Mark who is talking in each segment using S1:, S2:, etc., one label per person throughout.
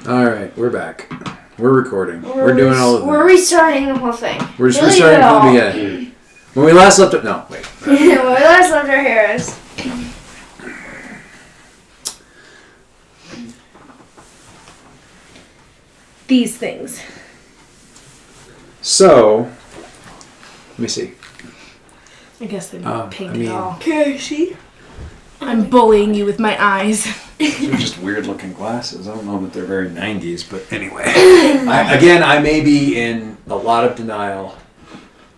S1: All right, we're back. We're recording. We're doing all of it.
S2: We're restarting the whole thing.
S1: We're just restarting from the beginning. When we last left it... No, wait.
S2: When we last left our heroes.
S3: These things.
S1: So, let me see.
S3: I guess they're pink at all.
S2: Can I see?
S3: I'm bullying you with my eyes.
S1: They're just weird looking glasses. I don't know that they're very 90s, but anyway. I may be in a lot of denial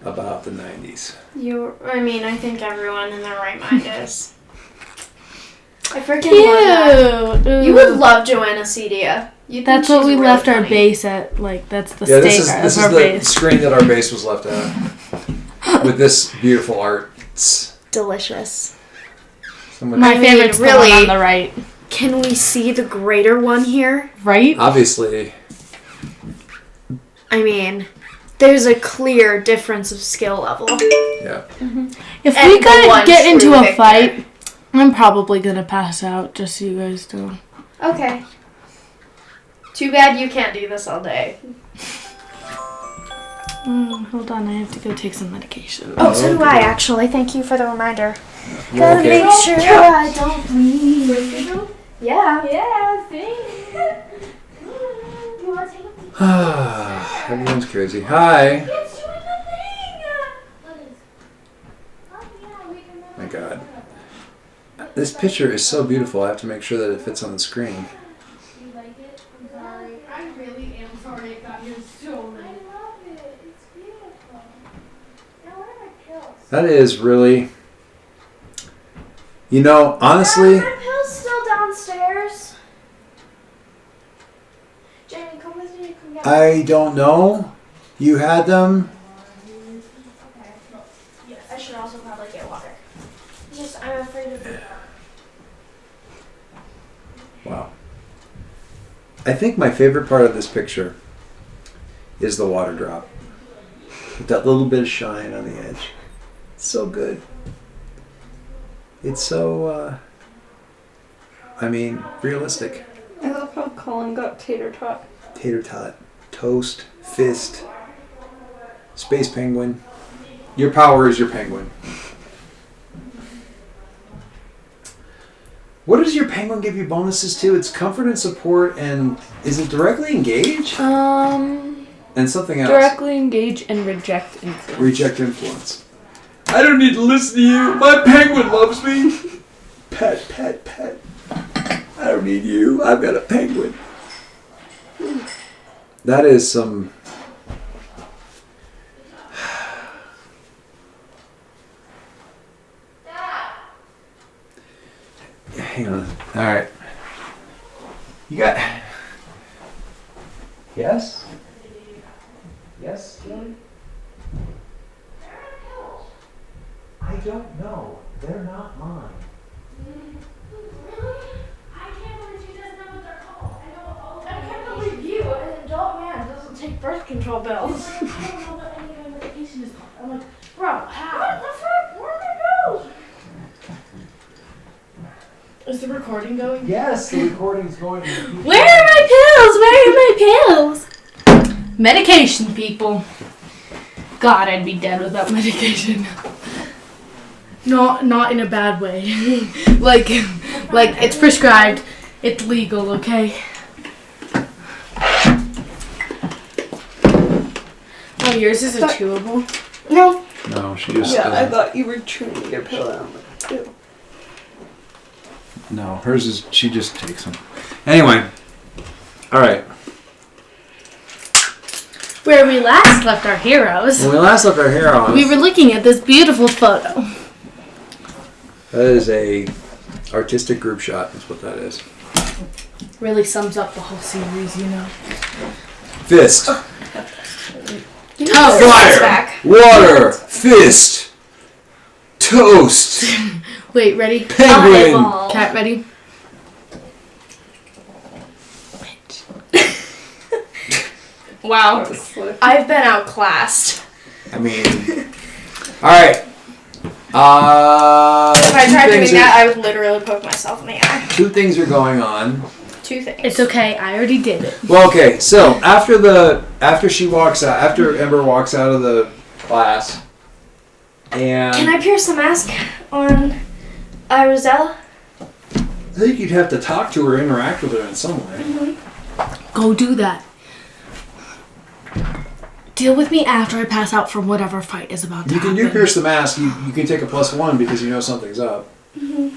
S1: about the 90s.
S2: I think everyone in their right mind is. I freaking love that. You would love Joanna Cedia.
S3: That's what we left our base at. Like, that's the
S1: this
S3: stake
S1: is
S3: of our
S1: the
S3: base.
S1: screen that our base was left at. With this beautiful art. It's
S2: delicious.
S3: My favorite's the one on the right.
S2: Can we see the greater one here?
S3: Right?
S1: Obviously.
S2: There's a clear difference of skill level.
S1: Yeah.
S3: Mm-hmm. If we could get into a fight, I'm probably going to pass out, just so you guys know.
S2: Okay. Too bad you can't do this all day.
S3: Hold on, I have to go take some medication.
S2: Oh, so do I, actually. Thank you for the reminder. Gotta make sure I don't bleed. Yeah. Yeah, thanks. You want to take a
S1: Everyone's crazy. Hi. My God. This picture is so beautiful. I have to make sure that it fits on the screen.
S3: You like it? I'm sorry. I really am sorry it got here so nice.
S2: I love it. It's beautiful. Now, what are my pills?
S1: That is really... honestly...
S2: Are my pills still downstairs? Jamie, come with me. Come get
S1: I don't know. You had them?
S2: Okay. Yes. I should also probably get water. I'm afraid of it.
S1: Wow. I think my favorite part of this picture is the water drop. With that little bit of shine on the edge. It's so good. It's so, realistic.
S4: I love how Colin got tater tot.
S1: Tater tot. Toast. Fist. Space penguin. Your power is your penguin. What does your penguin give you bonuses to? It's comfort and support, and is it directly engage? And something else.
S4: Directly engage and reject influence.
S1: Reject influence. I don't need to listen to you. My penguin loves me. Pet, pet, pet. I don't need you. I've got a penguin. That is some... Hang on. All right. You got... Yes? Yes, Jim? I don't know. They're not mine.
S2: Really? I can't believe you doesn't know what they're called. I can't believe you, an adult man, doesn't take birth control pills. I don't know what any kind of medication is called. I'm like, bro, how? What the fuck? Where are my pills?
S3: Is the recording going?
S1: Yes, the recording's going.
S3: Where are my pills? Medication, people. God, I'd be dead without medication. Not in a bad way. like it's prescribed. It's legal, okay? Oh, yours is a chewable?
S2: No.
S1: No, she just...
S4: Yeah, I thought you were chewing your pill out. Ew.
S1: No, hers is... She just takes them. Anyway. Alright.
S3: Where we last left our heroes.
S1: When we last left our heroes...
S3: We were looking at this beautiful photo.
S1: That is a artistic group shot, is what that is.
S3: Really sums up the whole series, you know.
S1: Fist.
S3: Toast.
S1: Fire. Water. Fist. Toast.
S3: Wait, ready?
S1: Penguin.
S3: Cat, ready?
S2: Wow. I've been outclassed.
S1: I mean... Alright.
S2: If I tried doing that, I would literally poke myself in the eye.
S1: Two things are going on.
S2: 2 things.
S3: It's okay. I already did it.
S1: Well, okay. So after she walks out, after Ember walks out of the class, and
S2: Can I pierce the mask on Arizella?
S1: I think you'd have to talk to her, interact with her in some way.
S2: Mm-hmm.
S3: Go do that. Deal with me after I pass out from whatever fight is about to
S1: You
S3: happen.
S1: can do pierce the mask. You can take a +1 because you know something's up.
S2: Mm-hmm.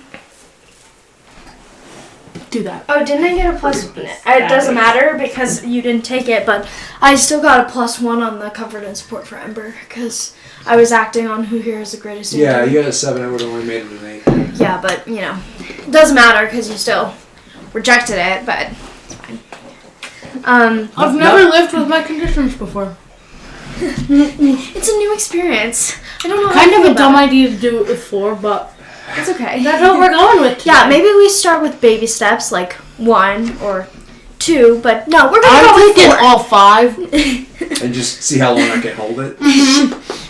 S3: Do that.
S2: Oh, didn't I get a plus? It doesn't matter because you didn't take it, but I still got a +1 on the comfort and support for Ember because I was acting on who here is the greatest.
S1: Yeah, you had a 7. I would have only made it an 8.
S2: Yeah, but it doesn't matter because you still rejected it, but it's fine.
S3: I've never lived with my conditions before.
S2: It's a new experience. I don't know.
S3: Kind
S2: how
S3: of
S2: I
S3: a
S2: feel
S3: dumb
S2: about it.
S3: idea to do it with 4, but
S2: It's okay.
S3: that's what we're going with today.
S2: Yeah, maybe we start with baby steps, like 1 or 2, but no, we're gonna
S3: I'm
S2: go with
S3: thinking
S2: 4.
S3: all 5.
S1: And just see how long I can hold it.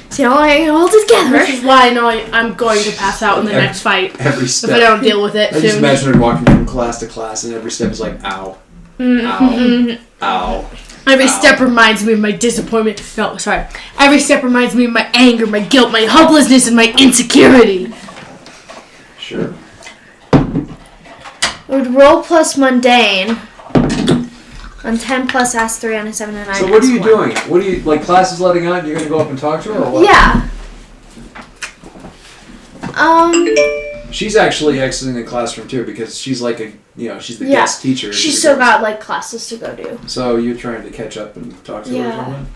S2: See how I can hold it together.
S3: Which is why I know I'm going to pass out in the next fight
S1: Every
S3: if
S1: step.
S3: I don't deal with it
S1: I just
S3: soon.
S1: imagine her walking from class to class, and every step is like, ow, ow, ow.
S3: Every step reminds me of my disappointment. No, sorry. Every step reminds me of my anger, my guilt, my hopelessness, and my insecurity.
S1: Sure.
S2: Would roll plus mundane on 10 plus ask 3 on a 7 and 9.
S1: So what are you
S2: ask 1.
S1: doing? What are you, like, class is letting out and you're going to go up and talk to her, or what?
S2: Yeah.
S1: She's actually exiting the classroom, too, because she's like she's the guest teacher.
S2: She's still got, like, classes to go do.
S1: So you're trying to catch up and talk to her or something?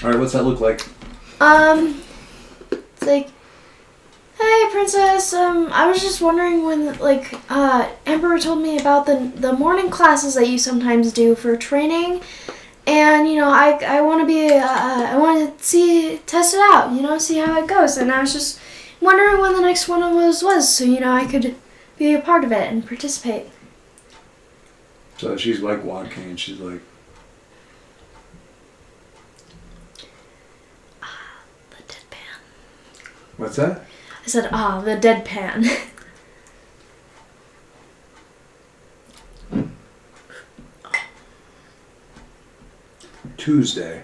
S1: All right, what's that look like?
S2: It's like, hey, Princess, I was just wondering when, like, Emperor told me about the morning classes that you sometimes do for training, and, I want to I want to test it out, see how it goes, and I was just wondering when the next one of those was, so, I could be a part of it and participate.
S1: So she's like walking, and she's like,
S2: The deadpan.
S1: what's that?
S2: I said, the deadpan.
S1: Tuesday.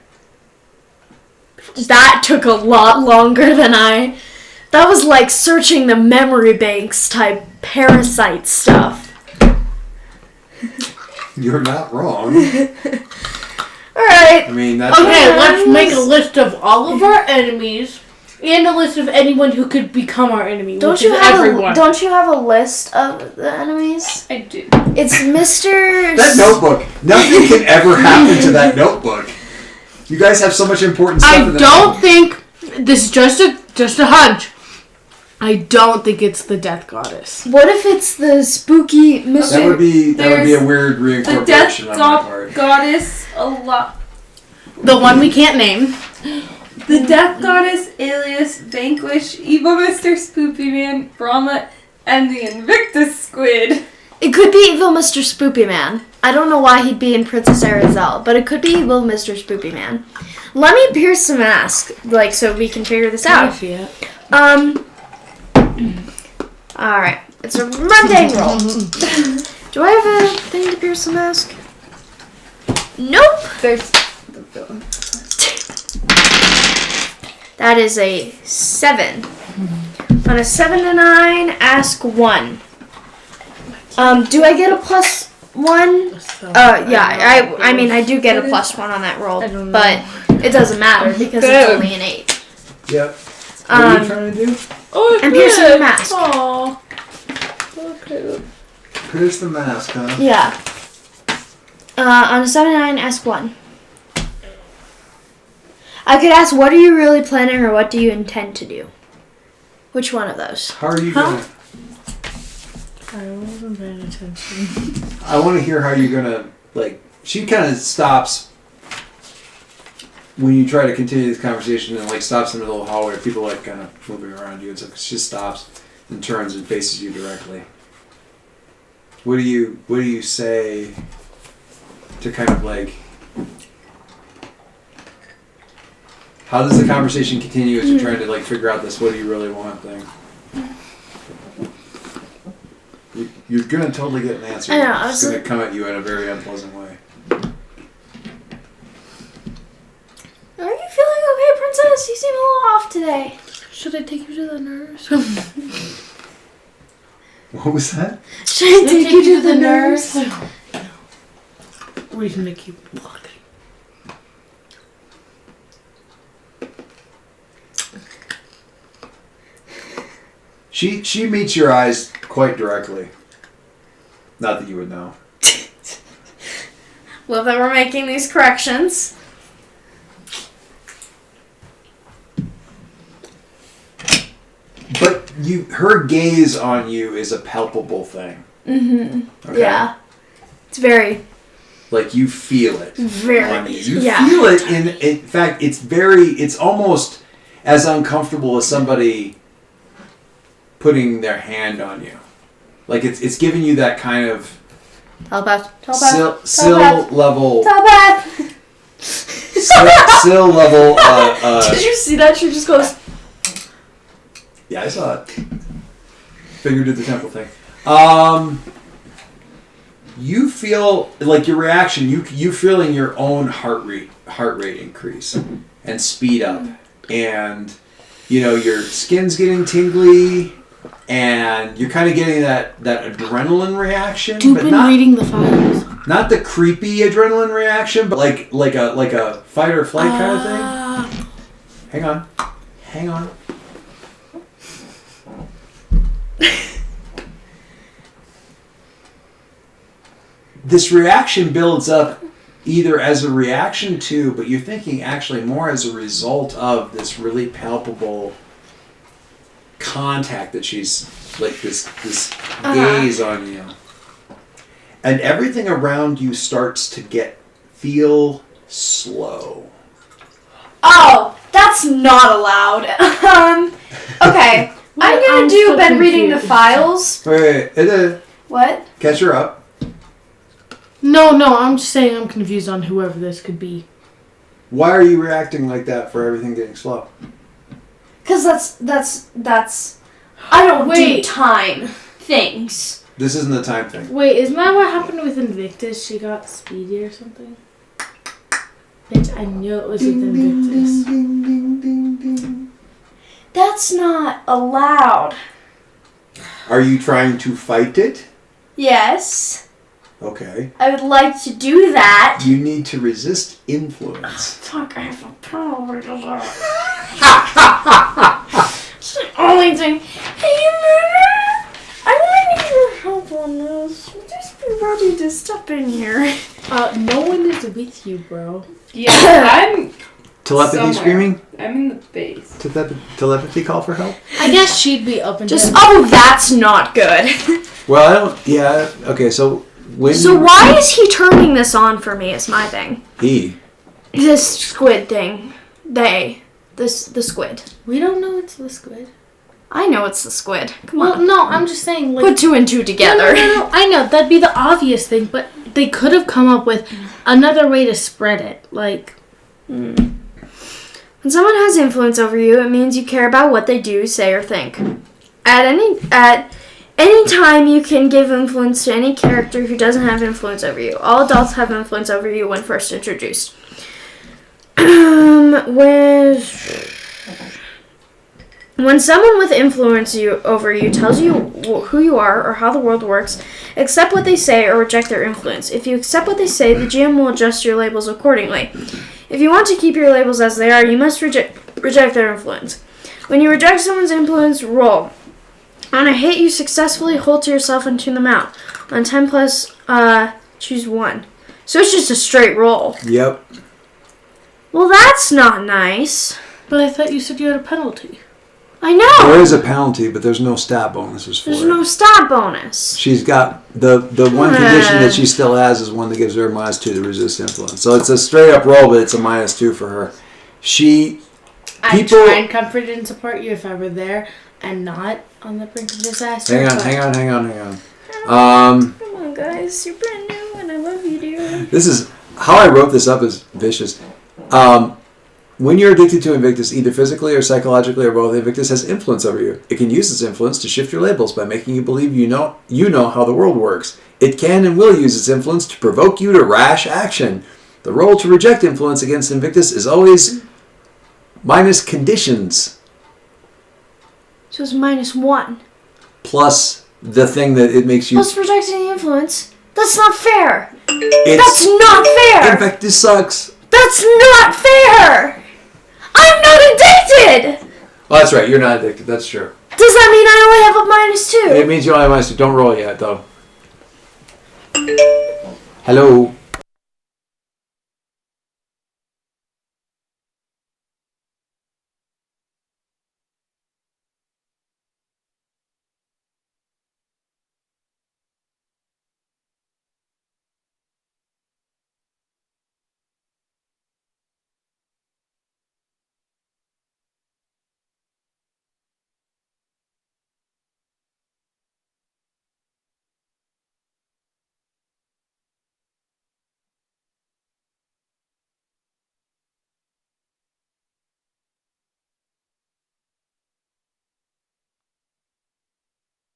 S2: That took a lot longer than that was like searching the memory banks type parasite stuff.
S1: You're not wrong.
S2: Alright.
S1: I mean, that's...
S3: Okay, let's make a list of all of our enemies and a list of anyone who could become our enemy.
S2: Don't you have a list of the enemies?
S4: I do.
S2: It's Mr.
S1: That notebook. Nothing can ever happen to that notebook. You guys have so much important stuff in
S3: I
S1: that
S3: don't think this is just a hunch. I don't think it's the Death Goddess.
S2: What if it's the spooky Mr.
S1: That would be a weird
S4: The Death
S1: reincorporation on my part.
S4: Goddess, a lot.
S3: The one we can't name.
S4: The Death Goddess, alias Vanquish, Evil Mr. Spoopy Man, Brahma, and the Invictus Squid.
S2: It could be evil Mr. Spoopy Man. I don't know why he'd be in Princess Arizella, but it could be evil Mr. Spoopy Man. Let me pierce the mask, so we can figure this out. Alright. It's a mundane roll. Do I have a thing to pierce the mask? Nope.
S4: There's
S2: That is a 7. On a 7 to 9, ask 1. Do I get a +1? Yeah, I mean I do get a +1 on that roll, but it doesn't matter because it's only an 8.
S1: Yep. What are you trying to do?
S4: Oh,
S2: I'm piercing the mask.
S4: Aww. Okay.
S1: Pierce the mask, huh?
S2: Yeah. On a 7 to 9, ask 1. I could ask, what are you really planning or what do you intend to do? Which one of those?
S1: How are you gonna...
S3: I wasn't paying attention.
S1: I want to hear how you're gonna, she kind of stops when you try to continue this conversation and, stops in the middle of the hallway. People, kind of moving around you and stuff. She just stops and turns and faces you directly. What do you say to kind of, how does the conversation continue as you're trying to, figure out this what do you really want thing? You're going to totally get an answer.
S3: I know,
S1: It's going to come at you in a very unpleasant way.
S2: Are you feeling okay, Princess? You seem a little off today.
S3: Should I take you to the nurse?
S1: What was that?
S2: Should I take you to the nurse?
S3: Reason to keep walking.
S1: She meets your eyes quite directly. Not that you would know.
S2: Well, then we're making these corrections.
S1: But her gaze on you is a palpable thing.
S2: Mm-hmm.
S1: Okay?
S2: Yeah. It's very...
S1: Like you feel it.
S2: Very.
S1: On you. You feel it in fact, it's almost as uncomfortable as somebody putting their hand on you. Like it's giving you that kind of
S2: Telepath.
S1: sill level.
S2: Telepath.
S1: Sill level.
S2: Did you see that? She just goes.
S1: Yeah, I saw it. Finger to the temple thing. You feel like your reaction. You feeling your own heart rate increase and speed up, and your skin's getting tingly. And you're kind of getting that adrenaline reaction.
S3: You've been reading the files.
S1: Not the creepy adrenaline reaction, but like a fight or flight kind of thing. Hang on. This reaction builds up either as a reaction to, but you're thinking actually more as a result of this really palpable contact that she's like this gaze on you, and everything around you starts to feel slow.
S2: Oh, that's not allowed. Okay. I'm gonna do been reading the files.
S1: Wait.
S2: What?
S1: Catch her up.
S3: No, I'm just saying I'm confused on whoever this could be.
S1: Why are you reacting like that for everything getting slow?
S2: Because that's I don't do time things.
S1: This isn't the time thing.
S3: Wait, isn't that what happened with Invictus? She got speedy or something? Bitch, I knew it was with Invictus.
S1: Ding, ding, ding, ding.
S2: That's not allowed.
S1: Are you trying to fight it?
S2: Yes.
S1: Okay.
S2: I would like to do that.
S1: You need to resist influence.
S2: Fuck, I have a power. It's the only thing. Hey, Murder! I really need your help on this. Just be ready to step in here.
S3: No one is with you, bro.
S4: Yeah, I'm
S1: Telepathy
S4: somewhere.
S1: screaming?
S4: I'm in the base.
S1: Telepathy call for help?
S3: I guess she'd be up and
S2: Just,
S3: down.
S2: oh, that's not good.
S1: Well, I don't... Yeah, okay, so...
S2: So why is he turning this on for me is my thing.
S1: He?
S2: This squid thing. The squid.
S3: We don't know it's the squid.
S2: I know it's the squid. Come
S3: Well,
S2: on.
S3: no, I'm just saying, like...
S2: Put two and two together.
S3: No. I know, that'd be the obvious thing, but they could have come up with another way to spread it. Like...
S2: When someone has influence over you, it means you care about what they do, say, or think. At any time, you can give influence to any character who doesn't have influence over you. All adults have influence over you when first introduced. When someone with influence over you tells you who you are or how the world works, accept what they say or reject their influence. If you accept what they say, the GM will adjust your labels accordingly. If you want to keep your labels as they are, you must reject their influence. When you reject someone's influence, roll. On a hit, you successfully hold to yourself and tune them out. On 10 plus, choose 1. So it's just a straight roll.
S1: Yep.
S2: Well, that's not nice.
S3: But I thought you said you had a penalty.
S2: I know.
S1: There is a penalty, but there's no stat bonuses for it.
S2: There's no stat bonus.
S1: She's got the one condition that she still has is one that gives her a -2 to resist influence. So it's a straight up roll, but it's a -2 for her.
S3: I'd try and comfort and support you if I were there and not on the brink of disaster.
S1: Hang on.
S2: Come on, guys. You're brand new and I love you, dear.
S1: This is how I wrote this up is vicious. When you're addicted to Invictus, either physically or psychologically or both, Invictus has influence over you. It can use its influence to shift your labels by making you believe you know how the world works. It can and will use its influence to provoke you to rash action. The roll to reject influence against Invictus is always minus conditions.
S2: So it's -1.
S1: Plus the thing that it makes you...
S2: Plus rejecting the influence. That's not fair.
S1: It's,
S2: That's not fair.
S1: Invictus sucks.
S2: That's not fair. I'm not addicted.
S1: Oh, that's right. You're not addicted. That's true.
S2: Does that mean I only have a -2?
S1: It means you only have -2. Don't roll yet, though. Hello.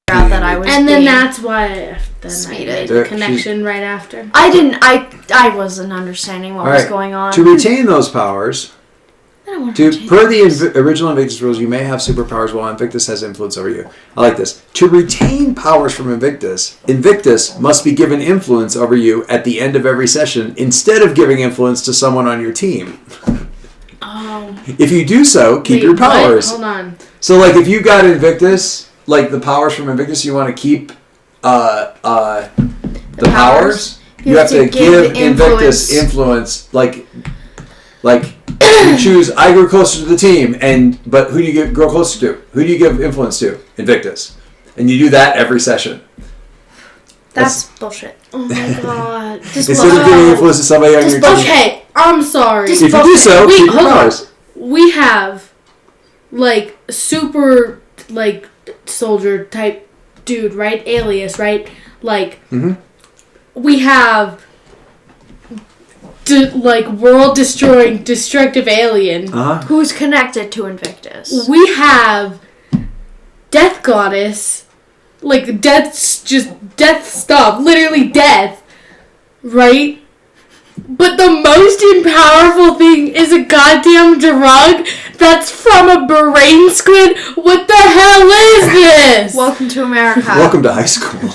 S2: That I was
S3: And then
S2: being
S3: that's why I
S2: speeded.
S3: made the connection right after.
S2: I wasn't understanding what was going on.
S1: To retain those powers,
S2: I don't want to retain
S1: per
S2: those.
S1: the original Invictus rules, you may have superpowers while Invictus has influence over you. I like this. To retain powers from Invictus, Invictus must be given influence over you at the end of every session instead of giving influence to someone on your team. If you do so, keep your powers.
S3: Hold on.
S1: So, like, if you got Invictus, like the powers from Invictus, you want to keep the powers. You have to give Invictus influence. Like you choose. I grow closer to the team, but who do you grow closer to? Who do you give influence to? Invictus, and you do that every session.
S2: That's bullshit.
S3: Oh my god.
S1: Instead of giving influence to somebody on your team.
S3: Okay, I'm sorry.
S1: If you do so, keep your powers.
S3: We have, like, super, like, soldier type dude, right? Alias, right? Like, we have, world-destroying, destructive alien.
S2: Who's connected to Invictus?
S3: We have Death Goddess. Like, death stuff. Literally death. Right? But the most powerful thing is a goddamn drug that's from a brain squid. What the hell is this?
S2: Welcome to America.
S1: Welcome to high school.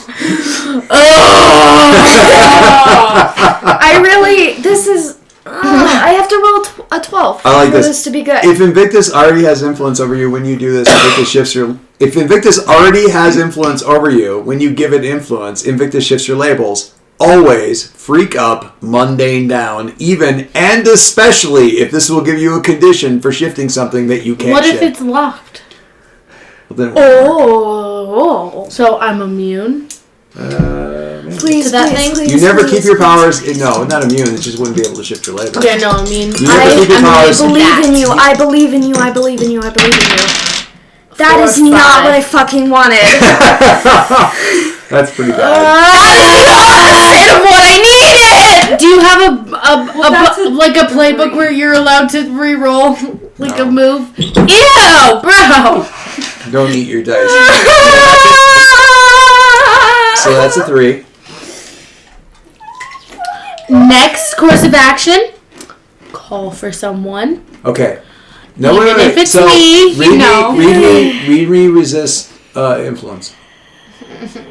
S2: I have to roll a 12
S1: I like
S2: for
S1: this.
S2: this to be good.
S1: If Invictus already has influence over you when you do this, Invictus shifts your... If Invictus already has influence over you when you give it influence, Invictus shifts your labels. Always freak up, mundane down, even and especially if this will give you a condition for shifting something that you can't
S3: What
S1: shift.
S3: if it's locked?
S1: Well, then
S3: So I'm immune?
S2: Please, please.
S1: You never keep your powers... No, not immune. It just wouldn't be able to shift your labels.
S3: Yeah, no, I mean...
S2: I believe in you. I believe in you. I believe in you. I believe in you. That is not what I fucking wanted.
S1: That's pretty bad.
S2: Instead of what I needed!
S3: Do you have a playbook where you're allowed to re-roll a move? Ew, bro!
S1: Don't eat your dice. So that's a 3.
S3: Next course of action, call for someone.
S1: Okay. No,
S3: Even
S1: wait.
S3: if it's
S1: so
S3: me, you know.
S1: Read me resist influence.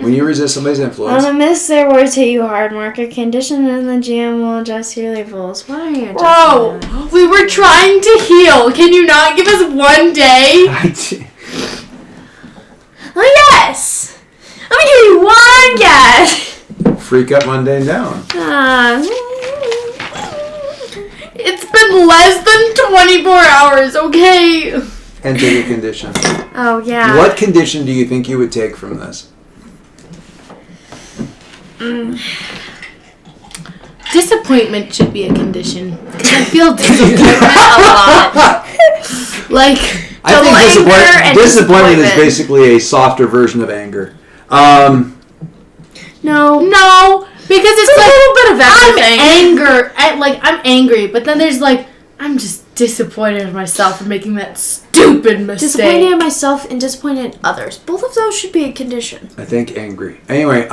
S1: When you resist somebody's influence.
S2: On a miss, their words hit you hard. Mark a condition and the GM will adjust your labels. Why are you adjusting
S3: Bro, we were trying to heal. Can you not give us one day?
S2: Oh, yes! I'm gonna give you one guess!
S1: Freak up, mundane down.
S3: It's been less than 24 hours, okay?
S1: And take a condition.
S2: Oh, yeah.
S1: What condition do you think you would take from this?
S3: Disappointment should be a condition. Because I feel disappointment a lot. Like,
S1: I think disappointment is basically a softer version of anger.
S2: No,
S3: because it's
S2: a
S3: like
S2: little bit of everything.
S3: I'm angry, but then there's like, I'm just disappointed in myself for making that stupid mistake.
S2: Disappointed in myself and disappointed in others. Both of those should be a condition.
S1: I think angry. Anyway,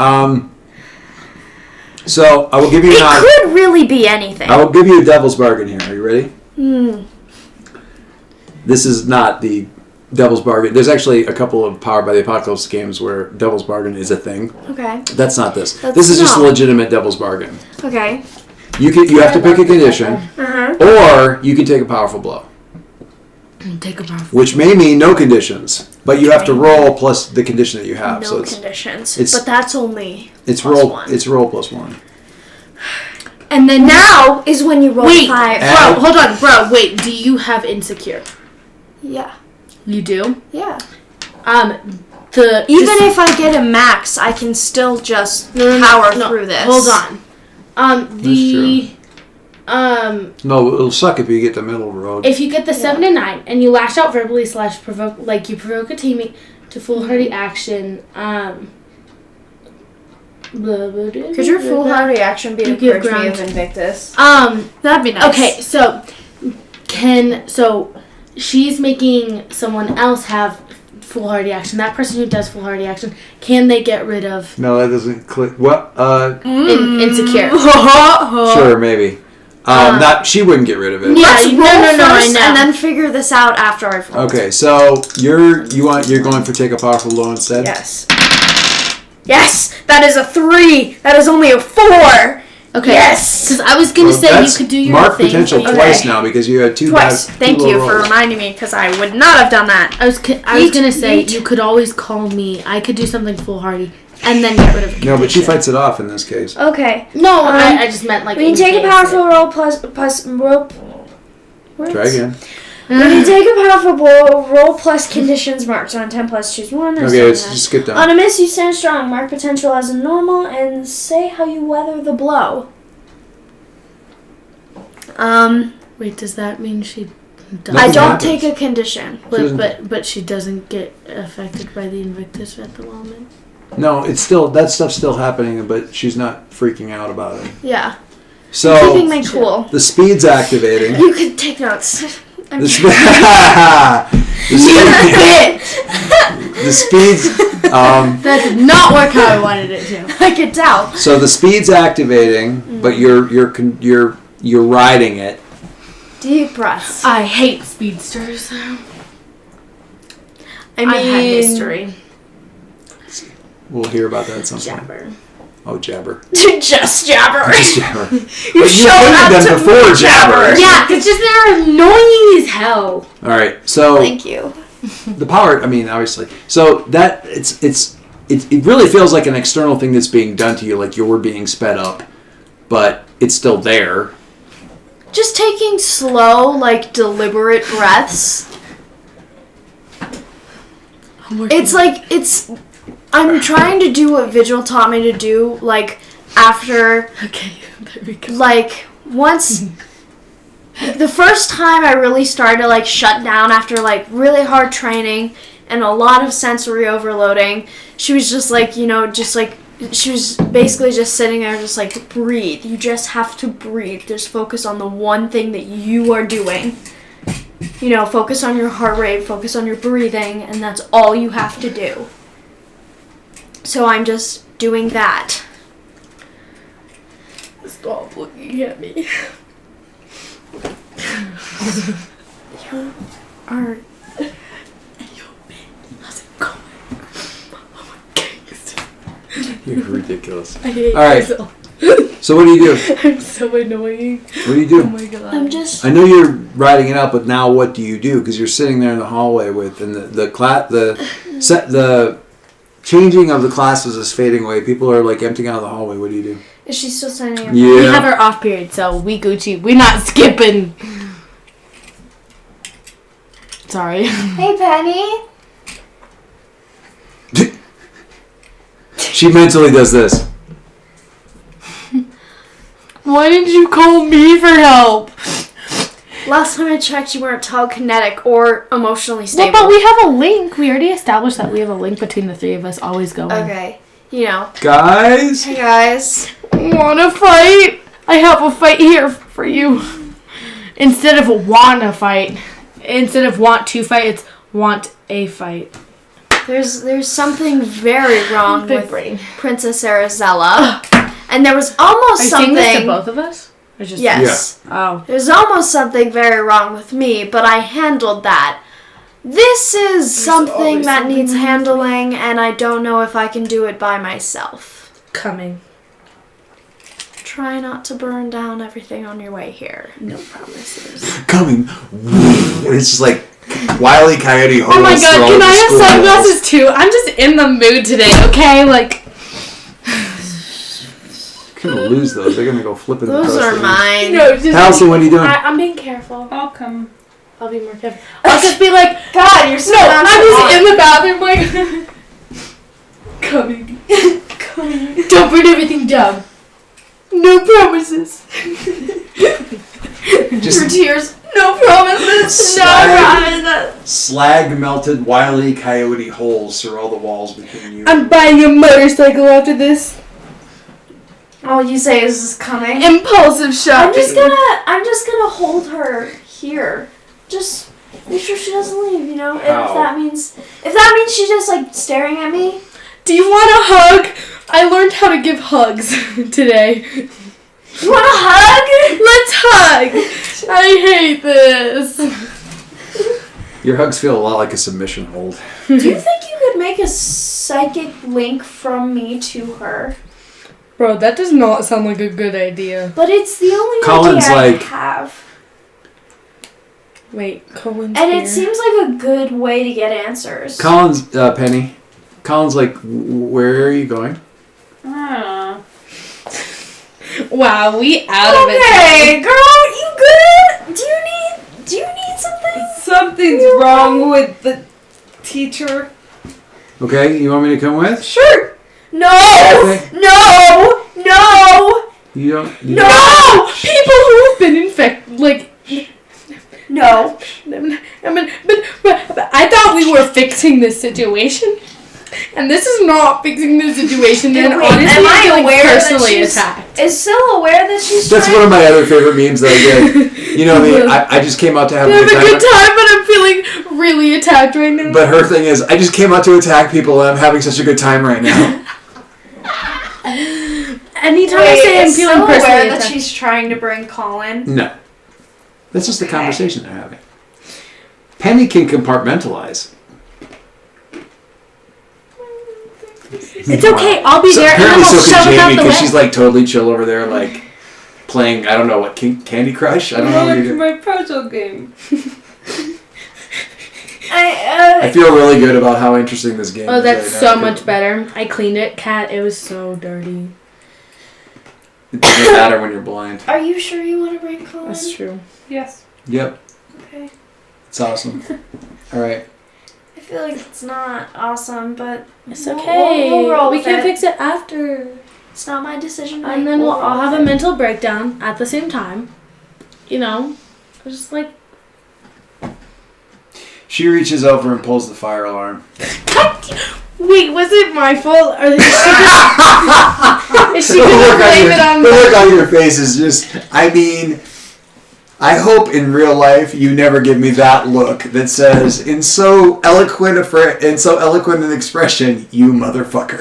S1: so I will give you
S2: It could really be anything.
S1: I will give you a devil's bargain here. Are you ready?
S2: Hmm.
S1: This is not the devil's bargain. There's actually a couple of Powered by the Apocalypse games where devil's bargain is a thing.
S2: Okay.
S1: That's not this. This is just a legitimate devil's bargain.
S2: Okay.
S1: You have to pick a condition, or you can take a powerful blow.
S3: Take a powerful.
S1: Which may mean no conditions, but you have to roll plus the condition that you have.
S2: No
S1: so
S2: conditions.
S1: it's
S2: But that's only
S1: it's
S2: plus
S1: roll.
S2: one.
S1: It's roll plus one.
S3: And then
S2: Now is when you roll 5.
S3: Bro, hold on, bro. Wait, do you have insecure?
S2: Yeah.
S3: You do?
S2: Yeah.
S3: Even
S2: if I get a max, I can still just power through this.
S3: Hold on.
S1: No, it'll suck if you get the middle of the road.
S3: If you get the 7 and 9 and you lash out verbally / provoke, like you provoke a teammate to foolhardy action,
S2: Could your foolhardy action be
S3: You
S2: to
S3: give
S2: purge me
S3: ground.
S2: of Invictus?
S3: That'd be nice. Okay, so she's making someone else have foolhardy action. That person who does foolhardy action, can they get rid of
S1: No, that doesn't click. What?
S3: insecure?
S1: Sure, maybe. She wouldn't get rid of it.
S3: Yeah,
S2: Let's roll
S3: I
S2: first
S3: know.
S2: and then figure this out after I've rolled.
S1: Okay, so you're going for take a powerful blow instead.
S2: Yes. Yes, that is a 3. That is only a 4.
S3: Okay.
S2: Yes.
S3: Because I was gonna say you could do your
S1: mark
S3: thing.
S1: potential
S3: but you-
S1: twice now because you had two
S2: Twice.
S1: bad.
S2: Thank
S1: two
S2: you
S1: low
S2: for
S1: rolls.
S2: reminding me because I would not have done that.
S3: I was gonna say you could always call me. I could do something foolhardy and then get rid of it.
S1: No, but she fights it off in this case.
S2: Okay.
S3: No, I just meant like.
S2: When you take a powerful roll plus roll.
S1: Try again.
S2: When you take a powerful blow, roll plus conditions marked on 10 plus choose 1.
S1: Okay, let's just skip down.
S2: On a miss, you stand strong. Mark potential as a normal and say how you weather the blow.
S3: Wait, does that mean she?
S1: Nothing
S2: I don't
S1: happens.
S2: take a condition.
S3: But she doesn't get affected by the Invictus at the moment.
S1: No, it's still that stuff's still happening, but she's not freaking out about it.
S2: Yeah.
S1: So
S2: Keeping my cool.
S1: the speed's activating.
S2: You can take notes.
S1: The speed's
S3: That did not work how I wanted it to.
S2: I could tell.
S1: so the speed's activating, but you're riding it.
S2: Deep breaths.
S3: I hate speedsters.
S2: I
S3: I've had history.
S1: We'll hear about that at some point.
S3: Jabber.
S1: Oh, jabber.
S2: Just jabber.
S1: Just jabber.
S2: You showed up
S1: them
S2: to
S1: before jabber.
S3: Yeah, it's just they're annoying as hell.
S1: All right. So
S2: Thank you.
S1: the power. I mean, obviously. So that it really feels like an external thing that's being done to you, like you're being sped up, but it's still there.
S2: Just taking slow, like deliberate breaths. It's like I'm trying to do what Vigil taught me to do, like after
S3: Okay, there we go.
S2: like once the first time I really started to like shut down after like really hard training and a lot of sensory overloading, she was just like, she was basically just sitting there just like, breathe. You just have to breathe. Just focus on the one thing that you are doing. Focus on your heart rate, focus on your breathing, and that's all you have to do. So I'm just doing that.
S3: Stop looking at me.
S2: You are...
S3: How's it going? Oh my God.
S1: You're ridiculous.
S3: I hate
S1: All right.
S3: myself.
S1: So what do you do?
S3: I'm so annoying.
S1: What do you do?
S3: Oh my God.
S2: I'm just...
S1: I know you're riding it out, but now what do you do? Because you're sitting there in the hallway and the changing of the classes is fading away. People are like emptying out of the hallway. What do you do?
S2: Is she still signing up?
S1: Yeah.
S3: We have our off period, so we Gucci. We're not skipping. Sorry.
S2: Hey, Penny.
S1: She mentally does this.
S3: Why didn't you call me for help?
S2: Last time I checked, you weren't telekinetic or emotionally stable.
S3: Well, but we have a link. We already established that we have a link between the three of us always going.
S2: Okay.
S1: Guys?
S2: Hey, guys.
S3: Wanna fight? I have a fight here for you. Instead of want to fight, it's want a fight.
S2: There's something very wrong
S3: Big
S2: with
S3: brain.
S2: Princess Arizella. And there was almost
S3: Are you
S2: something...
S3: saying this to both of us? Or just
S2: Yes.
S3: Oh.
S2: There's almost something very wrong with me, but I handled that. This is something that needs handling, and I don't know if I can do it by myself.
S3: Coming.
S2: Try not to burn down everything on your way here.
S3: No promises.
S1: Coming. It's just like Wile E. Coyote holes.
S3: Oh my god,
S1: through all
S3: can
S1: the
S3: I have
S1: school
S3: sunglasses
S1: walls.
S3: too? I'm just in the mood today, okay? Like,
S1: You're gonna lose those. They're gonna go flipping
S2: Those
S1: across
S2: are
S1: the room.
S2: mine.
S3: no, just...
S1: Halsey, what are you doing?
S3: I'm being careful.
S4: I'll come.
S3: I'll be more careful. I'll just be like,
S2: God, you're so
S3: no,
S2: not
S3: I'm just
S2: on.
S3: in the bathroom like, coming. Coming. Don't burn everything down. No promises.
S1: Just
S2: Your tears. No promises. No promises.
S1: slag melted Wile E. Coyote holes through all the walls between you.
S3: I'm buying a motorcycle after this.
S2: All you say is this coming.
S3: Impulsive shopping.
S2: I'm just gonna hold her here. Just make sure she doesn't leave, you know?
S1: How?
S2: If that means she's just like staring at me.
S3: Do you want a hug? I learned how to give hugs today.
S2: You want a hug?
S3: Let's hug. I hate this.
S1: Your hugs feel a lot like a submission hold.
S2: Do you think you could make a psychic link from me to her?
S3: Bro, that does not sound like a good idea.
S2: But it's the only
S1: Colin's
S2: idea
S1: like-
S2: I have.
S3: Wait, Colin's
S2: And
S3: here.
S2: it seems like a good way to get answers.
S1: Colin's, Penny. Colin's like, where are you going?
S3: Wow, we out of it.
S2: Okay, girl, you good? Do you need something?
S4: Something's wrong with the teacher.
S1: Okay, you want me to come with?
S2: Sure. No!
S1: Okay.
S2: No! No!
S1: You don't. You
S2: No!
S3: People who have been infected, like,
S2: No.
S3: but I thought we were fixing this situation, and this is not fixing the situation. And
S2: Wait,
S3: honestly,
S2: am I
S3: I'm feeling
S2: aware that
S3: personally
S2: she's-
S3: attacked.
S2: Is Syl aware that she's
S1: That's
S2: trying?
S1: one of my other favorite memes that I get. You know me, I just came out to have a
S3: Have
S1: good
S3: a
S1: time.
S3: good time, but I'm feeling really attacked right now.
S1: But her thing is, I just came out to attack people and I'm having such a good time right now.
S3: Anytime I say I'm
S2: is
S3: feeling
S2: Syl
S3: personally
S2: aware that
S3: attacked.
S2: she's trying to bring Colin?
S1: No. That's just the conversation they're having. Penny can compartmentalize.
S3: It's okay, I'll be there, and then
S1: Apparently
S3: I'll
S1: so
S3: shove
S1: can
S3: it out
S1: Jamie
S3: the
S1: because
S3: way.
S1: she's like totally chill over there, like playing, I don't know what, Candy Crush? I don't know what you're
S4: Welcome to
S1: doing.
S4: my puzzle game.
S1: I feel really good about how interesting this game
S3: Oh,
S1: is.
S3: that's
S1: right
S3: so
S1: now.
S3: much better. I cleaned it, Kat. It was so dirty.
S1: It doesn't matter when you're blind.
S2: Are you sure you want to bring Colin?
S3: That's true.
S4: Yes.
S1: Yep.
S2: Okay.
S1: It's awesome. Alright.
S2: I feel like it's not awesome, but
S3: It's
S2: we'll-
S3: okay.
S2: we'll roll
S3: We
S2: with
S3: can
S2: it.
S3: fix it after.
S2: It's not my decision.
S3: And then we'll all have a mental breakdown at the same time. You know? Just like...
S1: She reaches over and pulls the fire alarm.
S3: Wait, was it my fault? Or is she
S1: The
S3: gonna blame it on
S1: the
S3: me?
S1: look on your face is just, I mean, I hope in real life you never give me that look that says, in so eloquent an expression, you motherfucker.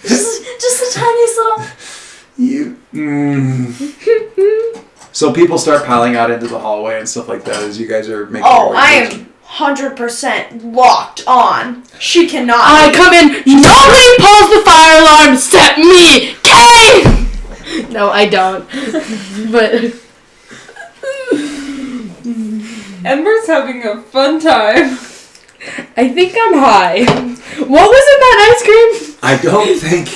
S2: just the tiniest little.
S1: You. So people start piling out into the hallway and stuff like that as you guys are making.
S2: Oh,
S1: your way
S2: I
S1: towards-
S2: am 100% locked on. She cannot.
S3: I come in, nobody pulls the fire alarm except me! Kay! No, I don't. But...
S4: Ember's having a fun time.
S3: I think I'm high. What was in that ice cream?
S1: I don't think.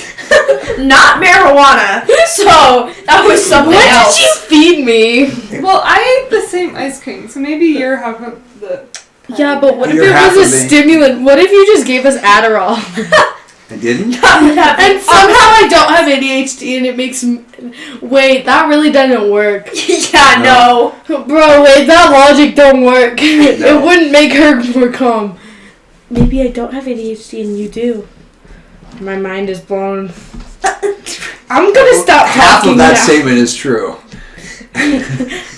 S2: Not marijuana. So that was something
S3: What
S2: else.
S3: did you feed me?
S4: Well, I ate the same ice cream, so maybe you're half of the...
S3: Yeah, but what if
S1: You're
S3: it
S1: half
S3: was a
S1: of me.
S3: stimulant? What if you just gave us Adderall?
S1: I didn't?
S3: And somehow I don't have ADHD and it makes... Wait, that really doesn't work.
S2: Yeah, no.
S3: Bro, wait, that logic don't work.
S1: No.
S3: It wouldn't make her more calm. Maybe I don't have ADHD and you do. My mind is blown. I'm gonna stop
S1: Half
S3: talking
S1: of that
S3: now.
S1: statement is true.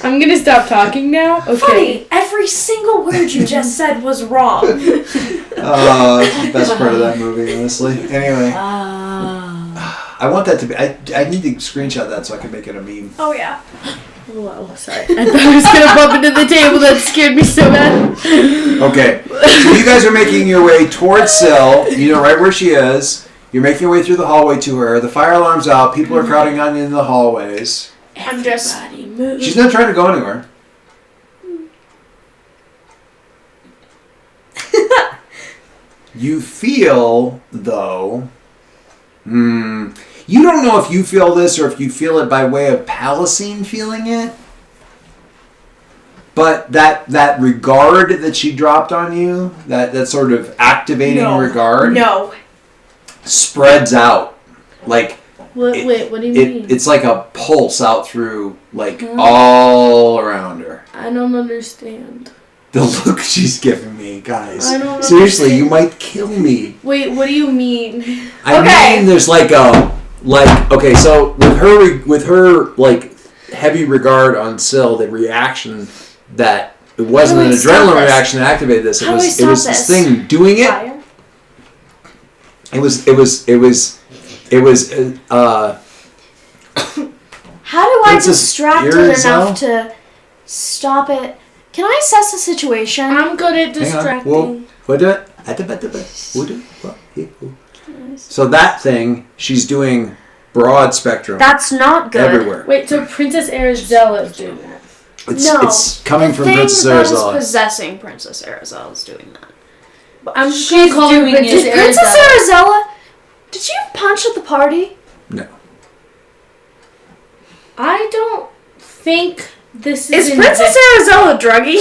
S3: I'm gonna stop talking now. Okay.
S2: Funny, every single word you just said was wrong.
S1: That's the best part of that movie, honestly. Anyway. I want that to be... I need to screenshot that so I can make it a meme.
S2: Oh, yeah.
S3: Whoa, sorry. I thought I was gonna bump into the table. That scared me so bad.
S1: Okay. So you guys are making your way towards Syl. You know right where she is. You're making your way through the hallway to her. The fire alarm's out. People are crowding on in the hallways.
S2: I'm just...
S3: Move.
S1: She's not trying to go anywhere. You feel, though... You don't know if you feel this or if you feel it by way of Palicine feeling it. But that regard that she dropped on you, that sort of activating regard, spreads out. Like,
S3: Wait, what do you mean?
S1: It's like a pulse out through, like, all around her.
S3: I don't understand.
S1: The look she's giving me, guys.
S3: I don't
S1: Seriously,
S3: understand.
S1: you might kill me.
S3: Wait, what do you mean?
S1: I mean, there's okay, so with her like heavy regard on Syl, the reaction that it wasn't an adrenaline reaction that activated this. It was this thing doing it.
S2: Fire?
S1: It was
S2: How do I
S1: Princess
S2: distract it
S1: Arizella?
S2: enough to stop it? Can I assess the situation?
S3: I'm good at distracting.
S1: So that thing, she's doing broad spectrum.
S2: That's not good.
S1: Everywhere.
S3: Wait, so Princess Arizella is doing that?
S1: It's coming from Princess
S2: The thing that is
S1: Arizella.
S2: possessing Princess Arizella is doing that.
S3: I'm just gonna call her
S4: doing
S3: Princess
S4: it.
S2: Princess
S3: Arizella.
S2: Arizella, did you punch at the party?
S1: No.
S3: I don't think this
S2: Is
S3: is
S2: Princess Arizella druggy?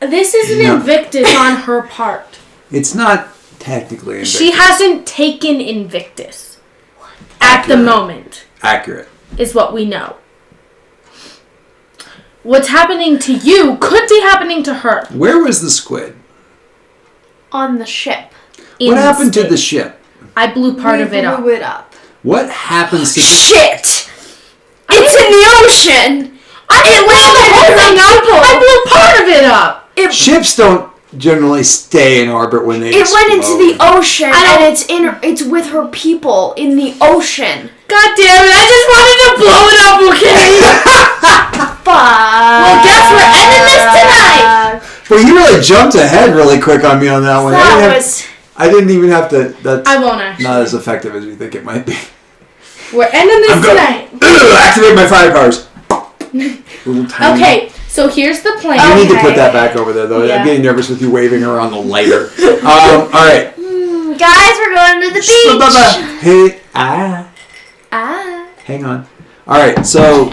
S3: This is an
S1: No.
S3: Invictus on her part.
S1: It's not technically Invictus.
S3: She hasn't taken Invictus at the
S1: Accurate.
S3: moment,
S1: Accurate.
S3: is what we know. What's happening to you could be happening to her.
S1: Where was the squid?
S2: On the ship.
S1: What happened to
S3: space.
S1: the ship?
S3: I blew part of it up.
S2: blew it up.
S1: What happens to the
S2: Shit! It's in the ocean!
S3: I blew the whole thing up. I blew part of it up.
S1: Ships don't generally stay in orbit when they
S2: It went into the
S1: explode.
S2: ocean, and it's with her people in the ocean.
S3: God damn it! I just wanted to blow it up, okay?
S2: Fuck.
S3: Well, guess we're ending this tonight.
S1: Well, you really jumped ahead really quick on me on that one. I didn't even have to. That's
S3: I won't actually.
S1: not as effective as you think it might be.
S3: We're ending this tonight.
S1: Activate my fire powers. Little tiny.
S3: Okay, so here's the plan.
S1: You need to put that back over there, though.
S3: Yeah.
S1: I'm getting nervous with you waving around the lighter. All right.
S2: Guys, we're going to the beach.
S1: Hey, hang on. All right, so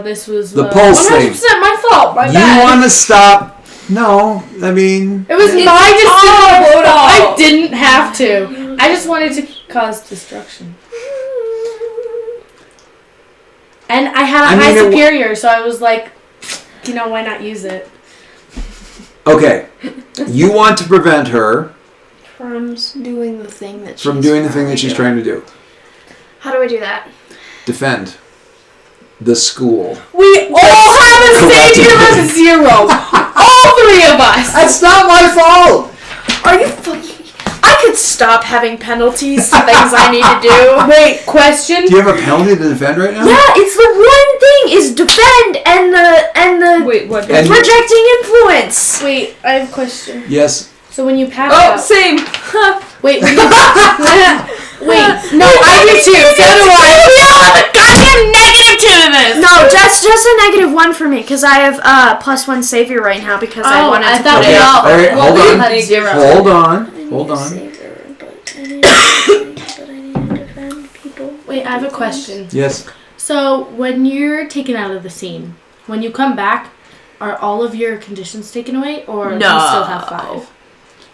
S3: This was
S1: The pulse
S3: 100%
S1: thing.
S3: my fault. My
S1: you
S3: bad.
S1: want to stop? No, I mean,
S3: It was
S4: It's
S3: my decision.
S4: our fault.
S3: I didn't have to. I just wanted to cause destruction. And I had a high superior, so I was like, why not use it?
S1: okay. You want to prevent her
S2: From doing the thing that
S1: she's trying to do.
S2: How do I do that?
S1: Defend the school.
S3: We all have a savior of 0. All 3 of us.
S1: That's not my fault.
S2: Are you fucking... I could stop having penalties to things I need to do.
S3: Wait, question?
S1: Do you have a penalty to defend right now?
S2: Yeah, it's the one thing is defend and the
S3: Wait, what?
S1: And-
S2: projecting influence.
S3: Wait, I have a question.
S1: Yes.
S3: So when you pass
S4: Oh,
S3: out...
S4: same.
S3: Wait, when you... Wait, no, I do too. So do I. We all have a goddamn -2 to this.
S2: No, just a -1 for me because I have +1 savior right now because I wanted to
S3: thought
S2: put
S3: we
S2: it.
S3: all...
S1: All right,
S3: well,
S1: hold
S3: we
S1: on.
S3: had 0.
S1: Hold on. Hold on.
S2: Savior, but I need to defend people.
S3: Wait, I have a question.
S1: Yes.
S3: So when you're taken out of the scene, when you come back, are all of your conditions taken away, or do you still have 5?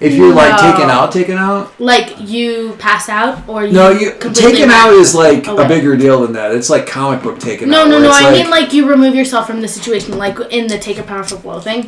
S1: If you're like
S3: No.
S1: taken out.
S3: Like you pass out or you
S1: No, you
S3: completely
S1: taken out is like
S3: away.
S1: a bigger deal than that. It's like comic book taken
S3: No,
S1: out.
S3: no,
S1: where
S3: no.
S1: it's
S3: I mean like you remove yourself from the situation, like in the take a powerful blow thing,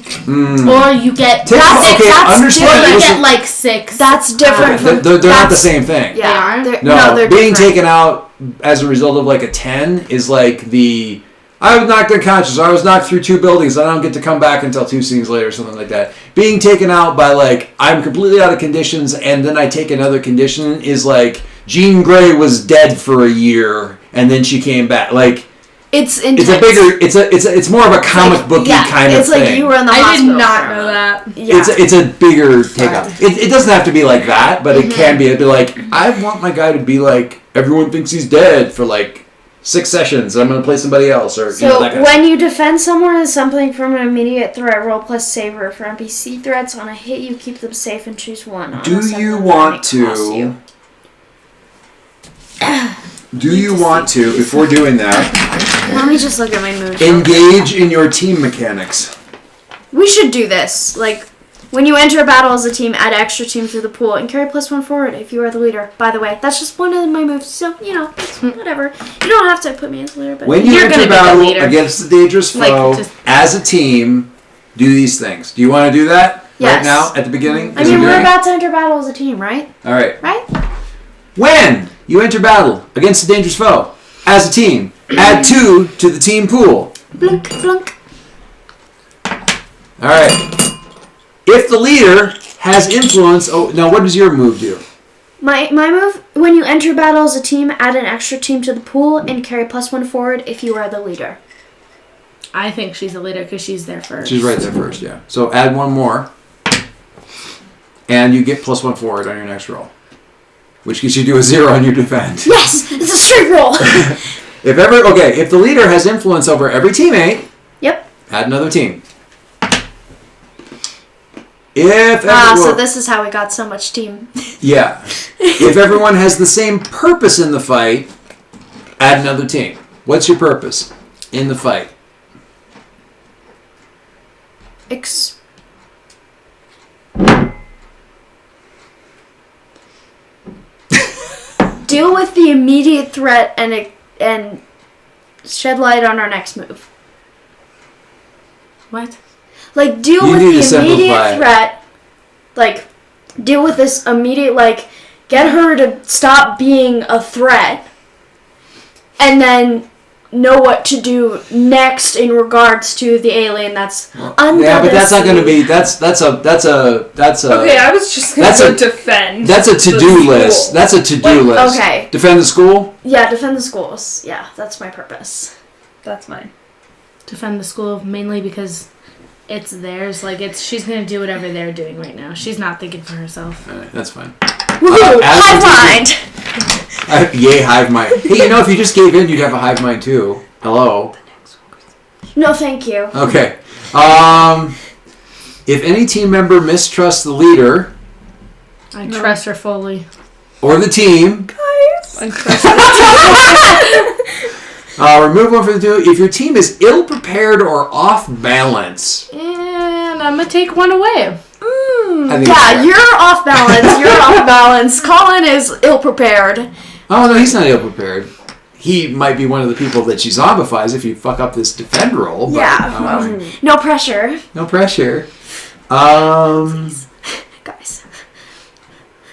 S3: or you get
S1: understand.
S3: or you
S1: Listen,
S3: get like 6.
S5: That's different
S1: okay,
S5: from.
S1: they're not the
S5: that's-
S1: same thing.
S5: Yeah.
S3: They are?
S5: They're-
S1: No,
S5: they're
S1: being
S5: different.
S1: taken out as a result of like a 10 is like the I was knocked unconscious, or I was knocked through 2 buildings, and I don't get to come back until 2 scenes later, or something like that. Being taken out by like I'm completely out of conditions, and then I take another condition is like Jean Grey was dead for a year, and then she came back. Like
S5: It's intense.
S1: it's a bigger, it's more of a comic booky kind of
S5: it's like
S1: thing.
S5: you were in the
S3: I
S5: hospital.
S3: did not
S5: for a
S3: know
S5: month.
S3: that.
S5: Yeah.
S1: It's a bigger takeout. It doesn't have to be like that, but it can be. It'd be like I want my guy to be like everyone thinks he's dead for like 6 sessions. And I'm going to play somebody else, or
S5: So
S1: that kind
S5: when you defend someone as something from an immediate threat, roll plus saver. For NPC threats on a hit, you keep them safe and choose one. On
S1: Do
S5: a 7
S1: you
S5: and
S1: want
S5: it costs
S1: to?
S5: you.
S1: Do you want to, before doing that,
S5: Let me just look at my moves.
S1: engage in your team mechanics?
S5: We should do this. Like, when you enter a battle as a team, add extra team to the pool and carry +1 forward if you are the leader. By the way, that's just one of my moves, so, it's whatever. You don't have to put me as the leader, but...
S1: When you
S3: You're
S1: enter
S3: gonna be the
S1: battle
S3: leader.
S1: against the dangerous
S3: Like,
S1: foe,
S3: just-
S1: as a team, do these things. Do you want to do that right
S5: Yes.
S1: now at the beginning?
S5: I
S1: As
S5: mean,
S1: we're
S5: we're
S1: doing it?
S5: about to enter battle as a team, right?
S1: All right.
S5: Right?
S1: When you enter battle against a dangerous foe, as a team, add 2 to the team pool.
S5: Blunk, blunk.
S1: All right. If the leader has influence, now what does your move do?
S5: My move, when you enter battle as a team, add an extra team to the pool and carry +1 forward if you are the leader.
S3: I think she's a leader because she's there first.
S1: She's right there first, yeah. So add 1 more, and you get +1 forward on your next roll, which gives you do a 0 on your defense.
S5: Yes! It's a straight roll!
S1: If the leader has influence over every teammate,
S5: Yep.
S1: add another team. If
S5: So this is how we got so much team.
S1: yeah, if everyone has the same purpose in the fight, add another team. What's your purpose in the fight?
S5: Deal with the immediate threat and shed light on our next move.
S3: What?
S5: Like, deal
S1: You
S5: with
S1: need to
S5: the
S1: simplify
S5: immediate
S1: it.
S5: threat. Like, deal with this immediate, like, get her to stop being a threat. And then know what to do next in regards to the alien that's under
S1: Yeah, but
S5: the
S1: that's not going to
S5: sea.
S1: be. That's a.
S4: Okay, I was just gonna
S1: That's
S4: go
S1: a-
S4: defend.
S1: That's a
S4: the
S1: to-do
S4: school.
S1: list. That's a to-do
S5: Wait,
S1: list.
S5: okay.
S1: Defend the school.
S5: Yeah, defend the schools. Yeah, that's my purpose.
S4: That's mine.
S3: Defend the school mainly because it's theirs. Like she's gonna do whatever they're doing right now. She's not thinking for herself.
S1: All right, that's fine.
S5: Woohoo!
S1: as
S5: Hive
S1: a
S5: mind!
S1: Yay, hive mind. Hey, if you just gave in, you'd have a hive mind too. Hello.
S5: No, thank you.
S1: Okay. If any team member mistrusts the leader
S3: I trust her fully.
S1: or the team, remove 1 for the 2. If your team is ill-prepared or off balance,
S3: And I'm gonna take 1 away.
S1: I think
S5: Yeah,
S1: that's fair.
S5: you're off balance. You're off balance. Colin is ill-prepared.
S1: Oh no, he's not ill-prepared. He might be one of the people that she zombifies if you fuck up this defend roll. But,
S5: Yeah, well, no pressure.
S1: no pressure.
S5: Guys.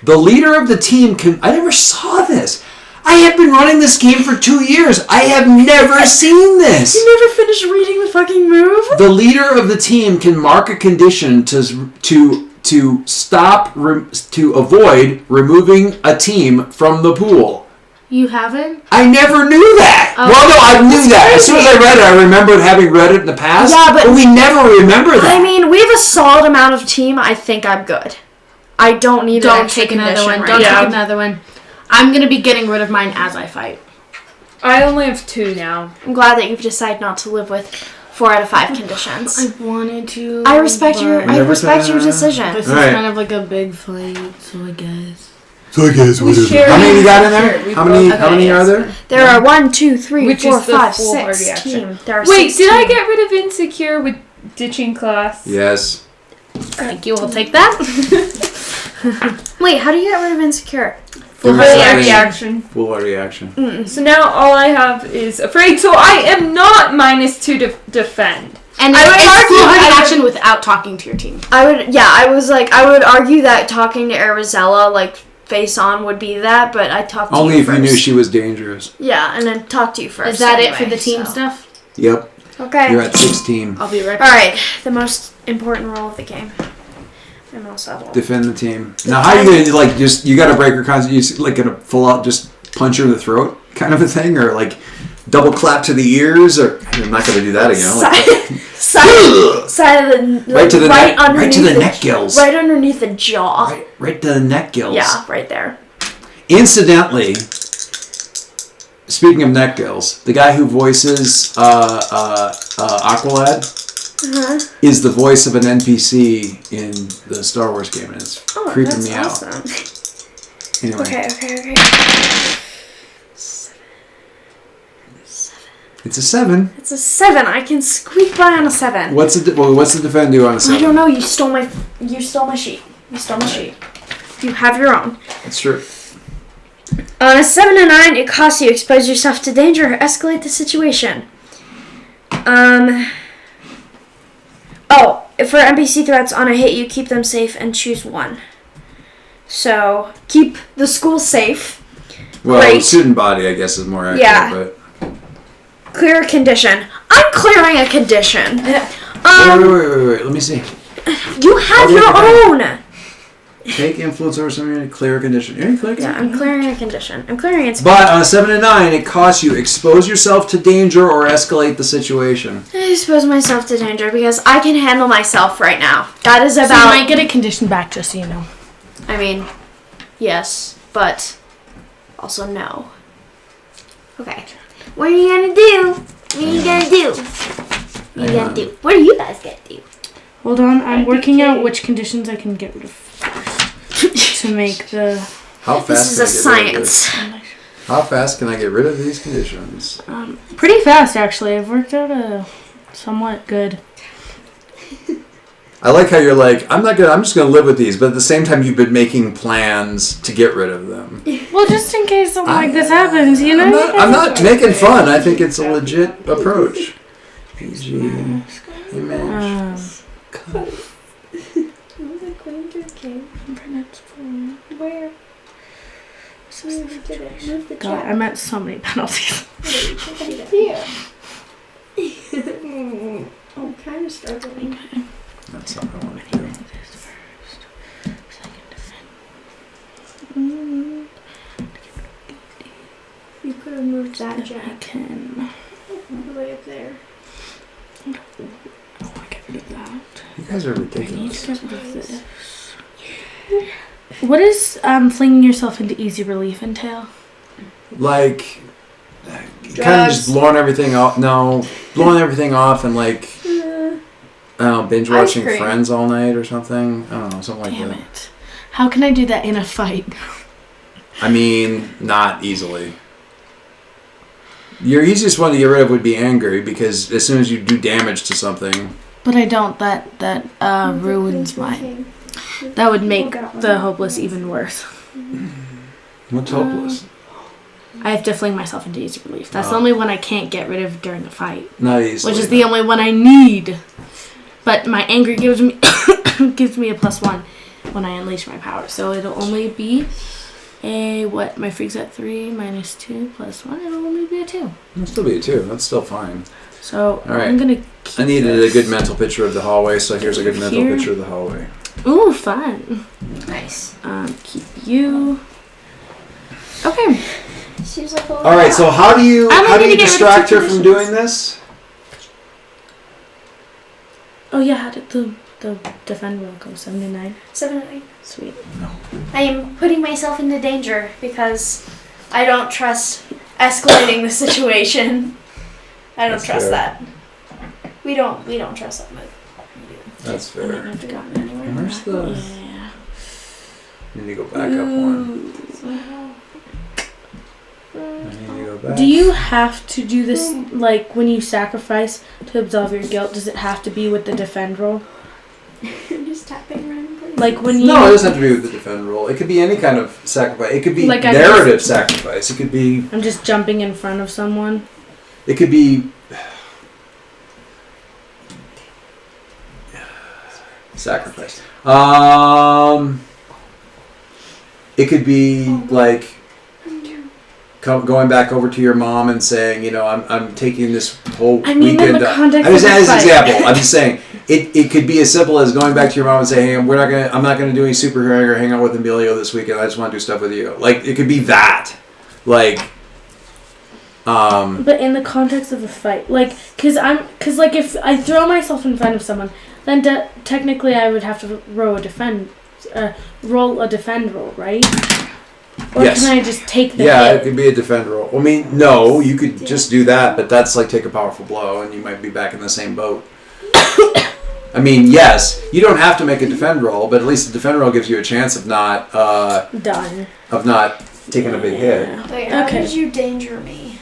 S1: The leader of the team can. I never saw this. I have been running this game for 2 years. I have never seen this.
S5: You never finished reading the fucking move?
S1: The leader of the team can mark a condition to stop to avoid removing a team from the pool.
S3: You haven't?
S1: I never knew that.
S3: Oh.
S1: Well, no, I knew that. As soon as I read it, I remembered having read it in the past.
S5: Yeah, but
S1: we never remember that.
S5: I mean, we have a solid amount of team. I think I'm good. I don't need an
S3: Don't
S5: extra
S3: take another
S5: condition
S3: one.
S5: right
S3: Don't
S5: now.
S3: take another one. I'm gonna be getting rid of mine as I fight.
S4: I only have 2 now.
S5: I'm glad that you've decided not to live with 4 out of 5 conditions.
S3: I wanted to.
S5: I respect your
S3: but
S5: I
S1: Never
S5: respect your
S1: said-
S5: decision.
S3: This is
S1: Alright.
S3: kind of like a big fight, so I guess.
S1: So I guess
S4: We shared
S1: How many you got in
S4: it.
S1: there?
S4: We
S1: How many?
S4: both-
S1: How many are there?
S5: There are 1, 2, 3,
S4: Which
S5: 4,
S4: is the
S5: 5,
S4: foolhardy
S5: 6
S4: action.
S5: team. There are
S4: Wait,
S5: 6
S4: did I
S5: team.
S4: get rid of insecure with ditching class?
S1: Yes.
S3: Thank you. I'll take that.
S5: Wait, how do you get rid of insecure?
S4: Full
S1: Give us
S4: body
S1: something.
S4: reaction.
S1: Full reaction.
S4: So now all I have is afraid. So I am not -2 to defend.
S3: And
S4: I would
S3: it's
S4: argue
S3: full hard
S4: I would-
S3: action without talking to your team.
S5: I would argue that talking to Arizella, like, face on would be that, but I talked to
S1: Only
S5: you
S1: if
S5: first.
S1: you knew she was dangerous.
S5: Yeah, and then talk to you first.
S3: Is that it for
S5: anyway,
S3: the team
S5: so.
S3: stuff?
S1: Yep.
S5: Okay.
S1: You're at 16.
S3: I'll be right back.
S5: Alright, the most important role of the game. I'm also level.
S1: Defend the team. Now, how are you gonna like just? You gotta break her concentration. You like gonna full out just punch her in the throat, kind of a thing, or like double clap to the ears, or I'm not gonna do that again. Like,
S5: Side of the
S1: right to the neck,
S5: underneath
S1: right to the neck gills,
S5: right underneath the jaw.
S1: right to the neck gills.
S5: Yeah, right there.
S1: Incidentally, speaking of neck gills, the guy who voices Aqualad is the voice of an NPC in the Star Wars game, and it's creeping me out.
S5: Awesome.
S1: Anyway,
S5: Okay.
S1: it's a 7.
S5: It's a 7. I can squeak by on a 7.
S1: What's the defend do on a 7?
S5: I don't know. You stole my sheet. You have your own.
S1: That's true.
S5: On a 7 and 9, it costs you expose yourself to danger or escalate the situation. For NPC threats on a hit, you keep them safe and choose one. So keep the school safe.
S1: Well,
S5: Great.
S1: student body, I guess, is more accurate.
S5: Yeah.
S1: But
S5: Clear a condition. I'm clearing a condition.
S1: wait. Let me see.
S5: You have your own.
S1: Take influence over something in a clear condition. You're in clear
S5: Yeah,
S1: condition.
S5: I'm clearing a condition. I'm clearing it.
S1: But on a 7 and 9, it costs you expose yourself to danger or escalate the situation.
S5: I expose myself to danger because I can handle myself right now. That is
S3: So you
S5: about.
S3: might get a condition back, just so you know.
S5: I mean, yes, but also no. Okay. What are you gonna do? What are you gonna do? What are you guys gonna do?
S3: Hold on, I'm working out which conditions I can get rid of first to make the.
S1: How fast
S5: This is a
S1: can I get rid of this?
S5: science.
S1: How fast can I get rid of these conditions?
S3: Pretty fast, actually. I've worked out a somewhat good.
S1: I like how you're like, I'm just gonna live with these, but at the same time you've been making plans to get rid of them.
S3: Well, just in case something like this happens, you know?
S1: I'm not making fun. I think it's a legit approach. PG image.
S5: Where?
S3: God, I meant so many penalties.
S5: Here. I'm kind of struggling.
S1: That's not what I want to do.
S5: You could have moved that
S3: I
S5: jack
S3: can.
S5: all the way up there.
S3: Oh, I get rid of that.
S1: You guys are
S3: I need
S1: ridiculous.
S3: to get rid of this. What does flinging yourself into easy relief entail?
S1: Like, kind of just blowing everything off. No, blowing everything off and like, I don't know, binge watching
S5: cream.
S1: Friends all night or something. I don't know, something like
S3: Damn
S1: that.
S3: it. How can I do that in a fight?
S1: I mean, not easily. Your easiest one to get rid of would be angry, because as soon as you do damage to something,
S3: But I don't. That ruins mine. That would make the hopeless even worse.
S1: what's hopeless?
S3: I have to fling myself into easy relief. That's the
S1: Oh.
S3: only one I can't get rid of during a fight,
S1: Not easily.
S3: which is the only one I need. But my anger gives me gives me a +1 when I unleash my power. So it'll only be my freak's at 3 -2 +1. It'll only be a 2.
S1: It'll still be a 2. That's still fine.
S3: So
S1: All right.
S3: I'm gonna. Keep
S1: I needed
S3: this.
S1: a good mental picture of the hallway, so here's a good mental
S3: Here.
S1: picture of the hallway.
S3: Ooh, fun.
S5: Nice.
S3: Keep you. Okay.
S5: Seems like a lot.
S1: All right, so how do you
S3: I'm gonna get rid of
S1: distract
S3: two
S1: her from
S3: conditions.
S1: doing this?
S3: Oh yeah, how did the defend roll go? 79.
S5: 7 and 8.
S3: Sweet.
S5: I am putting myself into danger because I don't trust escalating the situation. I don't
S1: That's
S5: trust
S1: fair.
S5: that. We don't trust that move.
S1: That's
S3: I
S1: fair.
S3: might have gotten anywhere.
S1: Where's the-
S3: Yeah.
S1: I need to go back up one. I need to go back.
S3: Do you have to do this, like, when you sacrifice to absolve your guilt, does it have to be with the defend roll?
S5: I'm just tapping random places.
S3: Like when you.
S1: No, it doesn't have to be with the defend roll. It could be any kind of sacrifice. It could be
S3: Like
S1: narrative sacrifice. It could be.
S3: I'm just jumping in front of someone.
S1: It could be. Sacrifice. It could be like going back over to your mom and saying, you know, I'm taking this whole weekend.
S3: In the context
S1: I'm just
S3: of
S1: as
S3: the
S1: an
S3: fight.
S1: example. I'm just saying it could be as simple as going back to your mom and saying, hey, I'm not gonna do any superhero or hang out with Emilio this weekend. I just want to do stuff with you. Like it could be that, like.
S3: But in the context of a fight, like, cause like if I throw myself in front of someone, then technically I would have to roll a defend roll, right? Or
S1: Yes.
S3: can I just take the
S1: Yeah,
S3: hit?
S1: it could be a defend roll. I mean, no, you could just do that, but that's like take a powerful blow, and you might be back in the same boat. I mean, yes, you don't have to make a defend roll, but at least the defend roll gives you a chance of not
S3: Done.
S1: taking a big hit.
S2: Wait, how
S3: Okay.
S2: did you danger me?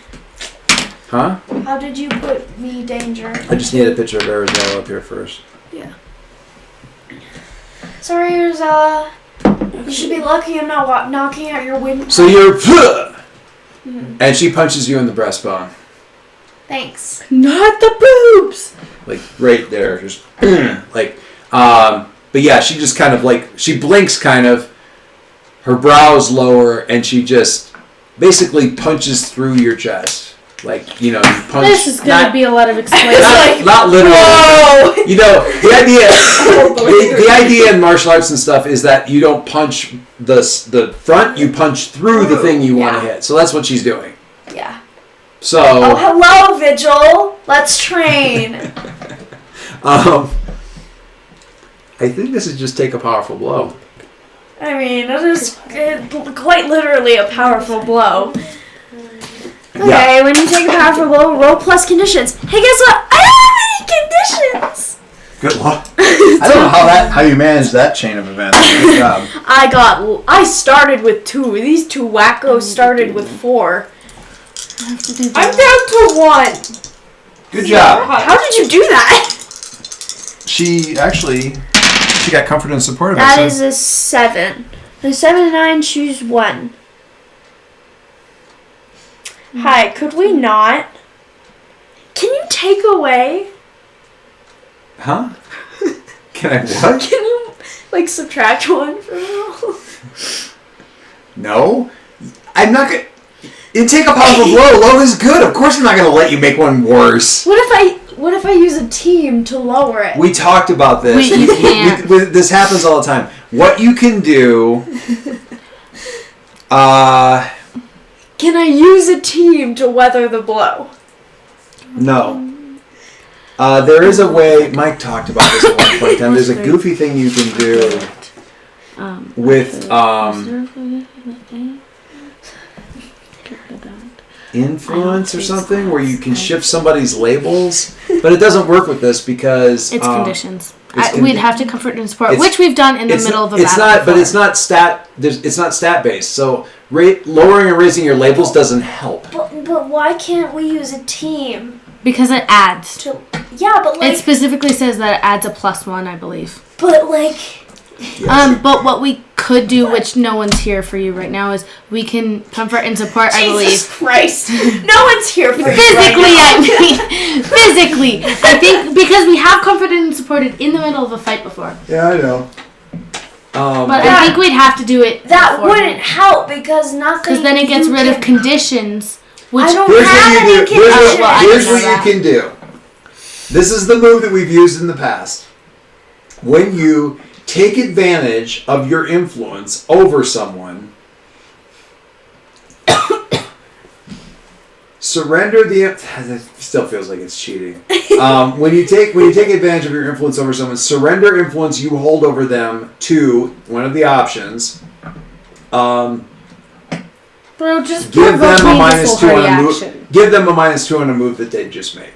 S1: Huh?
S2: How did you put me danger?
S1: I just need a picture of Arizella up here first.
S2: Yeah. Sorry, Arizella. You should be lucky I'm not knocking out your window.
S1: So you're, and she punches you in the breastbone,
S2: Thanks.
S3: Not the boobs.
S1: like right there, just like. But yeah, she just kind of like she blinks, kind of. Her brows lower, and she just basically punches through your chest. Like, you know, you punch.
S3: This is gonna be a lot of explaining.
S1: Not literally.
S2: Whoa!
S1: You know, the idea in martial arts and stuff is that you don't punch the front, you punch through the thing you want to hit. So that's what she's doing.
S2: Yeah.
S1: So.
S2: Oh, hello, Vigil. Let's train.
S1: I think this is just take a powerful blow.
S2: I mean, it is quite literally a powerful blow. Okay,
S1: Yeah.
S2: when you take a powerful blow, roll plus conditions. Hey, guess what? I don't have any conditions.
S1: Good luck. I don't know how you managed that chain of events. Good job.
S2: I started with 2. These 2 wackos started with 4. I'm down to 1.
S1: Good job.
S2: How did you do that?
S6: She got comfort and support of
S2: That
S6: it.
S2: is a 7. The 7 and 9, choose 1. Hi, could we not? Can you take away?
S1: Huh? Can I what?
S2: Can you, like, subtract 1 from roll?
S1: No. I'm not gonna. You take a powerful blow. Low is good. Of course, I'm not gonna let you make one worse.
S2: What if I use a team to lower it?
S1: We talked about this.
S3: Wait, you can't.
S1: This happens all the time. What you can do.
S2: Can I use a team to weather the blow?
S1: No. There is a way. Mike talked about this at one point in time. There's a goofy thing you can do with influence or something, where you can shift somebody's labels, but it doesn't work with this because
S3: It's conditions.
S1: it's
S3: We'd have to comfort and support,
S1: it's-
S3: which we've done in the middle of a
S1: It's
S3: battle.
S1: not, but
S3: before.
S1: it's not stat. It's not stat based. So lowering and raising your labels doesn't help.
S2: But why can't we use a team
S3: because it adds.
S2: to? Yeah, but
S3: It specifically says that it adds a +1, I believe.
S2: but like.
S1: Yes.
S3: But what we could do, which no one's here for you right now, is we can comfort and support. I believe.
S2: Jesus Christ! No one's here for you
S3: Physically,
S2: right
S3: I mean, physically, I think because we have comforted and supported in the middle of a fight before.
S1: Yeah, I know.
S3: But I think we'd have to do it.
S2: That wouldn't help because nothing.
S3: Because then it gets
S2: you
S3: rid of
S2: can-
S3: conditions, which
S2: I don't
S1: Here's
S2: have
S1: what
S2: any
S1: you do.
S2: conditions.
S3: Well, I
S1: Here's
S3: know
S1: what
S3: that.
S1: you can do. This is the move that we've used in the past. When you take advantage of your influence over someone, surrender the. It still feels like it's cheating. When you take advantage of your influence over someone, surrender influence you hold over them to one of the options.
S3: bro, just
S1: Give
S3: provoke
S1: them a
S3: me into
S1: -2
S3: full
S1: on
S3: party
S1: a move.
S3: action.
S1: Give them a -2 on a move that they just made.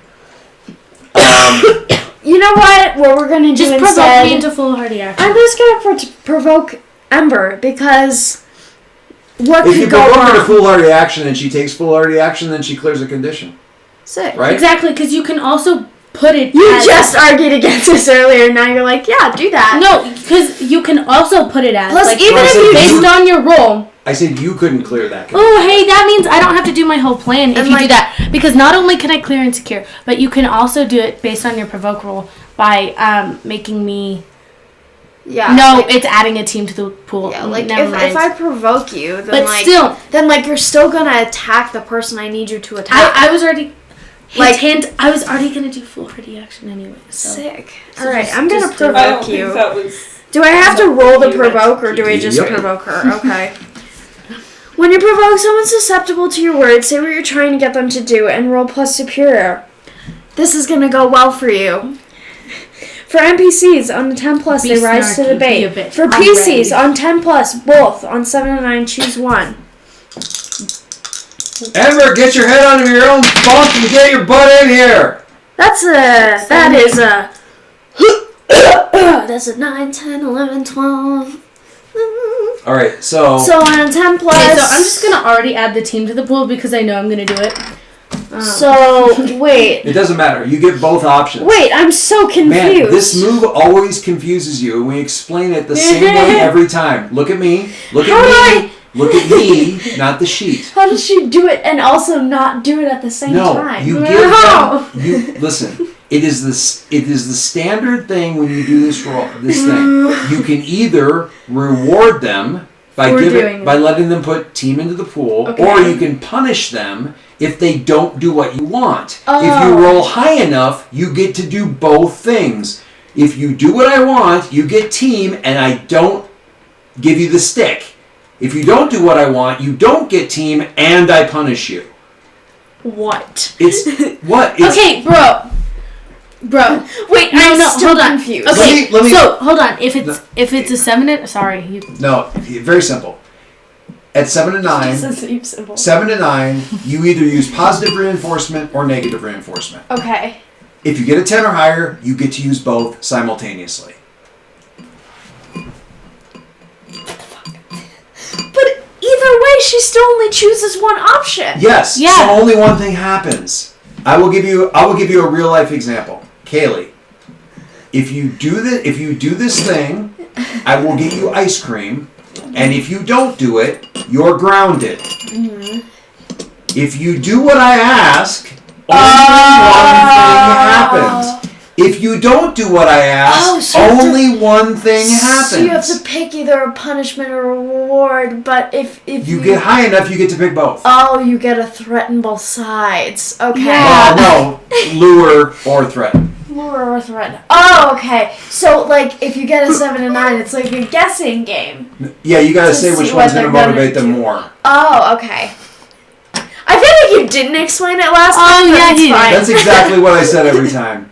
S2: You know what? What we're gonna do
S3: Just
S2: instead?
S3: provoke me into full party action.
S2: I'm just gonna provoke Ember because what
S1: If you
S2: could go
S1: provoke her to
S2: wrong?
S1: foolhardy action and she takes foolhardy action, then she clears a condition.
S2: Sick.
S1: Right?
S3: Exactly, because you can also put it.
S5: You just argued against this earlier. Now you're like, yeah, do that.
S3: No, because you can also put it as.
S5: Plus,
S3: like,
S5: even if you
S3: based on your role.
S1: I said you couldn't clear that.
S3: Oh, hey, that means I don't have to do my whole plan if
S5: And,
S3: you
S5: like-
S3: do that. Because not only can I clear and secure, but you can also do it based on your provoke roll by making me.
S5: Yeah.
S3: No,
S5: like,
S3: it's adding a team to the pool.
S5: yeah, like
S3: Never mind.
S5: if I provoke you, then
S3: But
S5: like
S3: still,
S5: then like you're still gonna attack the person I need you to attack.
S3: I was already.
S5: Like-
S3: Hint, I was already gonna do foolhardy action anyway. So.
S5: Sick.
S3: So
S5: All right,
S3: just-
S5: I'm gonna
S3: just do it.
S4: I don't
S5: provoke
S4: think
S5: you.
S4: that was.
S5: Do I have to roll the
S4: You
S5: provoke, or do I just
S1: Yep.
S5: provoke her? Okay. When you provoke someone susceptible to your words, say what you're trying to get them to do, and roll plus superior. This is gonna go well for you. For NPCs on the 10 plus,
S3: Be
S5: they rise to the
S3: snarky, be a
S5: bait.
S3: bit
S5: For PCs
S3: already.
S5: on 10 plus, both on 7 and 9, choose one.
S1: Ember, get your head onto your own bunk and get your butt in here.
S5: That's a 9, 10, 11, 12.
S1: All right, so
S5: So on 10 plus.
S3: Okay, so I'm just gonna already add the team to the pool because I know I'm gonna do it.
S5: So wait,
S1: it doesn't matter. You get both options.
S5: I'm so confused.
S1: Man, this move always confuses you, and we explain it the same way every time. Look at me. Look
S5: How do
S1: at me. Look at me, not the sheet.
S5: How does she do it and also not do it at the same
S1: No,
S5: time?
S1: you give them. You listen. It is this. It is the standard thing when you do this thing. You can either reward them by
S3: doing
S1: by
S3: it.
S1: letting them put team into the pool,
S5: Okay.
S1: or you can punish them if they don't do what you want.
S5: Oh.
S1: If you roll high enough, you get to do both things. If you do what I want, you get team, and I don't give you the stick. If you don't do what I want, you don't get team, and I punish you.
S5: What?
S1: It's what? It's,
S3: Okay, bro.
S5: Wait,
S3: No,
S5: I'm
S3: no,
S5: still
S3: hold on.
S5: confused.
S3: Okay,
S1: Let me-
S3: so hold on. If it's a 7, sorry, you.
S1: No, very simple. At 7 to 9,
S5: Doesn't seem simple.
S1: 7 to 9, you either use positive reinforcement or negative reinforcement.
S5: Okay.
S1: If you get a 10 or higher, you get to use both simultaneously.
S5: But either way, she still only chooses one option.
S1: Yes.
S3: Yeah.
S1: So only one thing happens. I will give you a real life example. Kaylee, if you do this thing, I will get you ice cream, and if you don't do it, you're grounded.
S5: Mm-hmm.
S1: If you do what I ask, only one thing happens. If you don't do what I ask,
S5: so you have to-
S1: only one thing happens.
S5: So you have to pick either a punishment or a reward, but if
S1: you get high enough, you get to pick both.
S5: you get a threat on both sides. Okay.
S3: Yeah.
S1: No, lure or threaten.
S5: Lure or threat. Oh, okay. So, like, if you get a 7 and 9, it's like a guessing game.
S1: Yeah, you gotta
S5: To
S1: say
S5: see
S1: which
S5: what
S1: one's gonna
S5: they're gonna
S1: motivate them
S5: do.
S1: more.
S5: Oh, okay. I feel like you didn't explain it last time. but
S3: yeah,
S5: it's
S3: he did.
S5: fine.
S1: That's exactly what I said every time.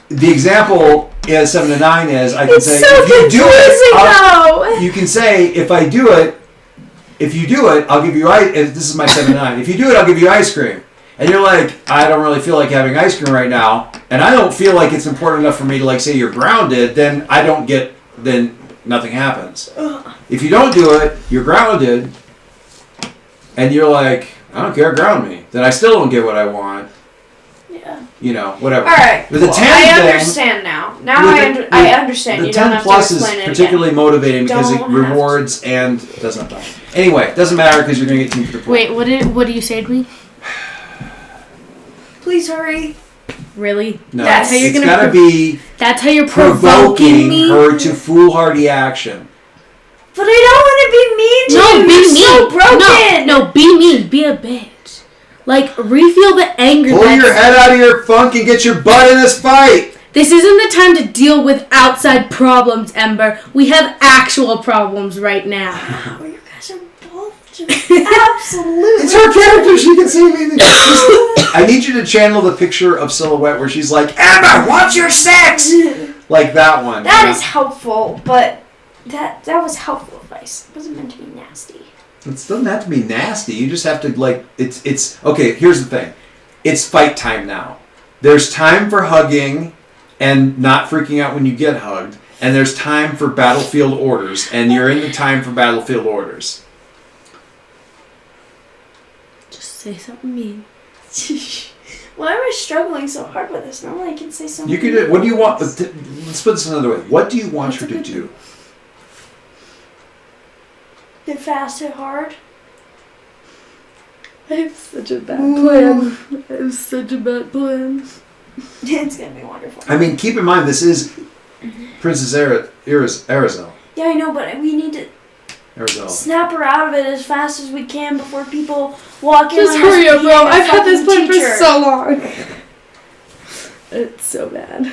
S1: The example is 7 to 9 is I can
S5: It's
S1: say
S5: so
S1: if you do
S5: confusing,
S1: it,
S5: though.
S1: you can say if you do it, I'll give you ice. This is my 7 to 9. If you do it, I'll give you ice cream. And you're like, I don't really feel like having ice cream right now, and I don't feel like it's important enough for me to like say you're grounded. Then nothing happens. If you don't do it, you're grounded, and you're like, I don't care, ground me. Then I still don't get what I want.
S5: Yeah.
S1: You know, whatever.
S5: All right.
S1: With the
S5: cool.
S1: 10
S5: I
S1: thing,
S5: understand now. Now
S1: with
S5: I understand.
S1: The
S5: You
S1: 10
S5: don't have
S1: plus
S5: to
S1: is
S5: explain it
S1: particularly
S5: again.
S1: motivating because it
S5: Don't have to.
S1: rewards and does not die. Anyway, it doesn't matter because you're going to get team for the pool.
S3: Wait, what do you say to me?
S5: Please hurry.
S3: Really?
S1: No,
S5: That's how
S3: you're
S1: it's
S3: gonna
S1: got to be
S3: That's how you're provoking
S1: provoking
S3: me?
S1: her to foolhardy action.
S5: But I don't want to be mean to
S3: No,
S5: you.
S3: be
S5: You're
S3: mean.
S5: so broken.
S3: No, be mean. Be a bitch. Like, refuel the anger.
S1: Pull your head out of your funk and get your butt in this fight.
S3: This isn't the time to deal with outside problems, Ember. We have actual problems right now.
S5: Oh, you guys are both just absolutely.
S1: It's her character. She can see me. I need you to channel the picture of Silhouette where she's like, Emma, what's your sex? Like that one.
S5: That
S1: you know?
S5: is helpful, but that was helpful advice. It wasn't meant to be nasty.
S1: It doesn't have to be nasty. You just have to like. It's okay. Here's the thing. It's fight time now. There's time for hugging and not freaking out when you get hugged, and there's time for battlefield orders, and you're in the time for battlefield orders.
S3: Just say something mean.
S5: Why am I struggling so hard with this? Normally I can say so
S1: You
S5: many
S1: could. What do you want?
S5: things.
S1: Let's put this another way. What do you want her to do?
S5: Hit fast, hit hard.
S3: I have such a bad plan. I have such a bad plan.
S5: It's gonna be wonderful.
S1: I mean, keep in mind this is Princess Arizella.
S5: Yeah, I know, but we need to
S1: Arizella.
S5: snap her out of it as fast as we can before people walk in.
S3: Just
S5: on us
S3: hurry up,
S5: being
S3: bro.
S5: a
S3: I've had this
S5: fucking
S3: plan
S5: teacher.
S3: for so long. It's so bad.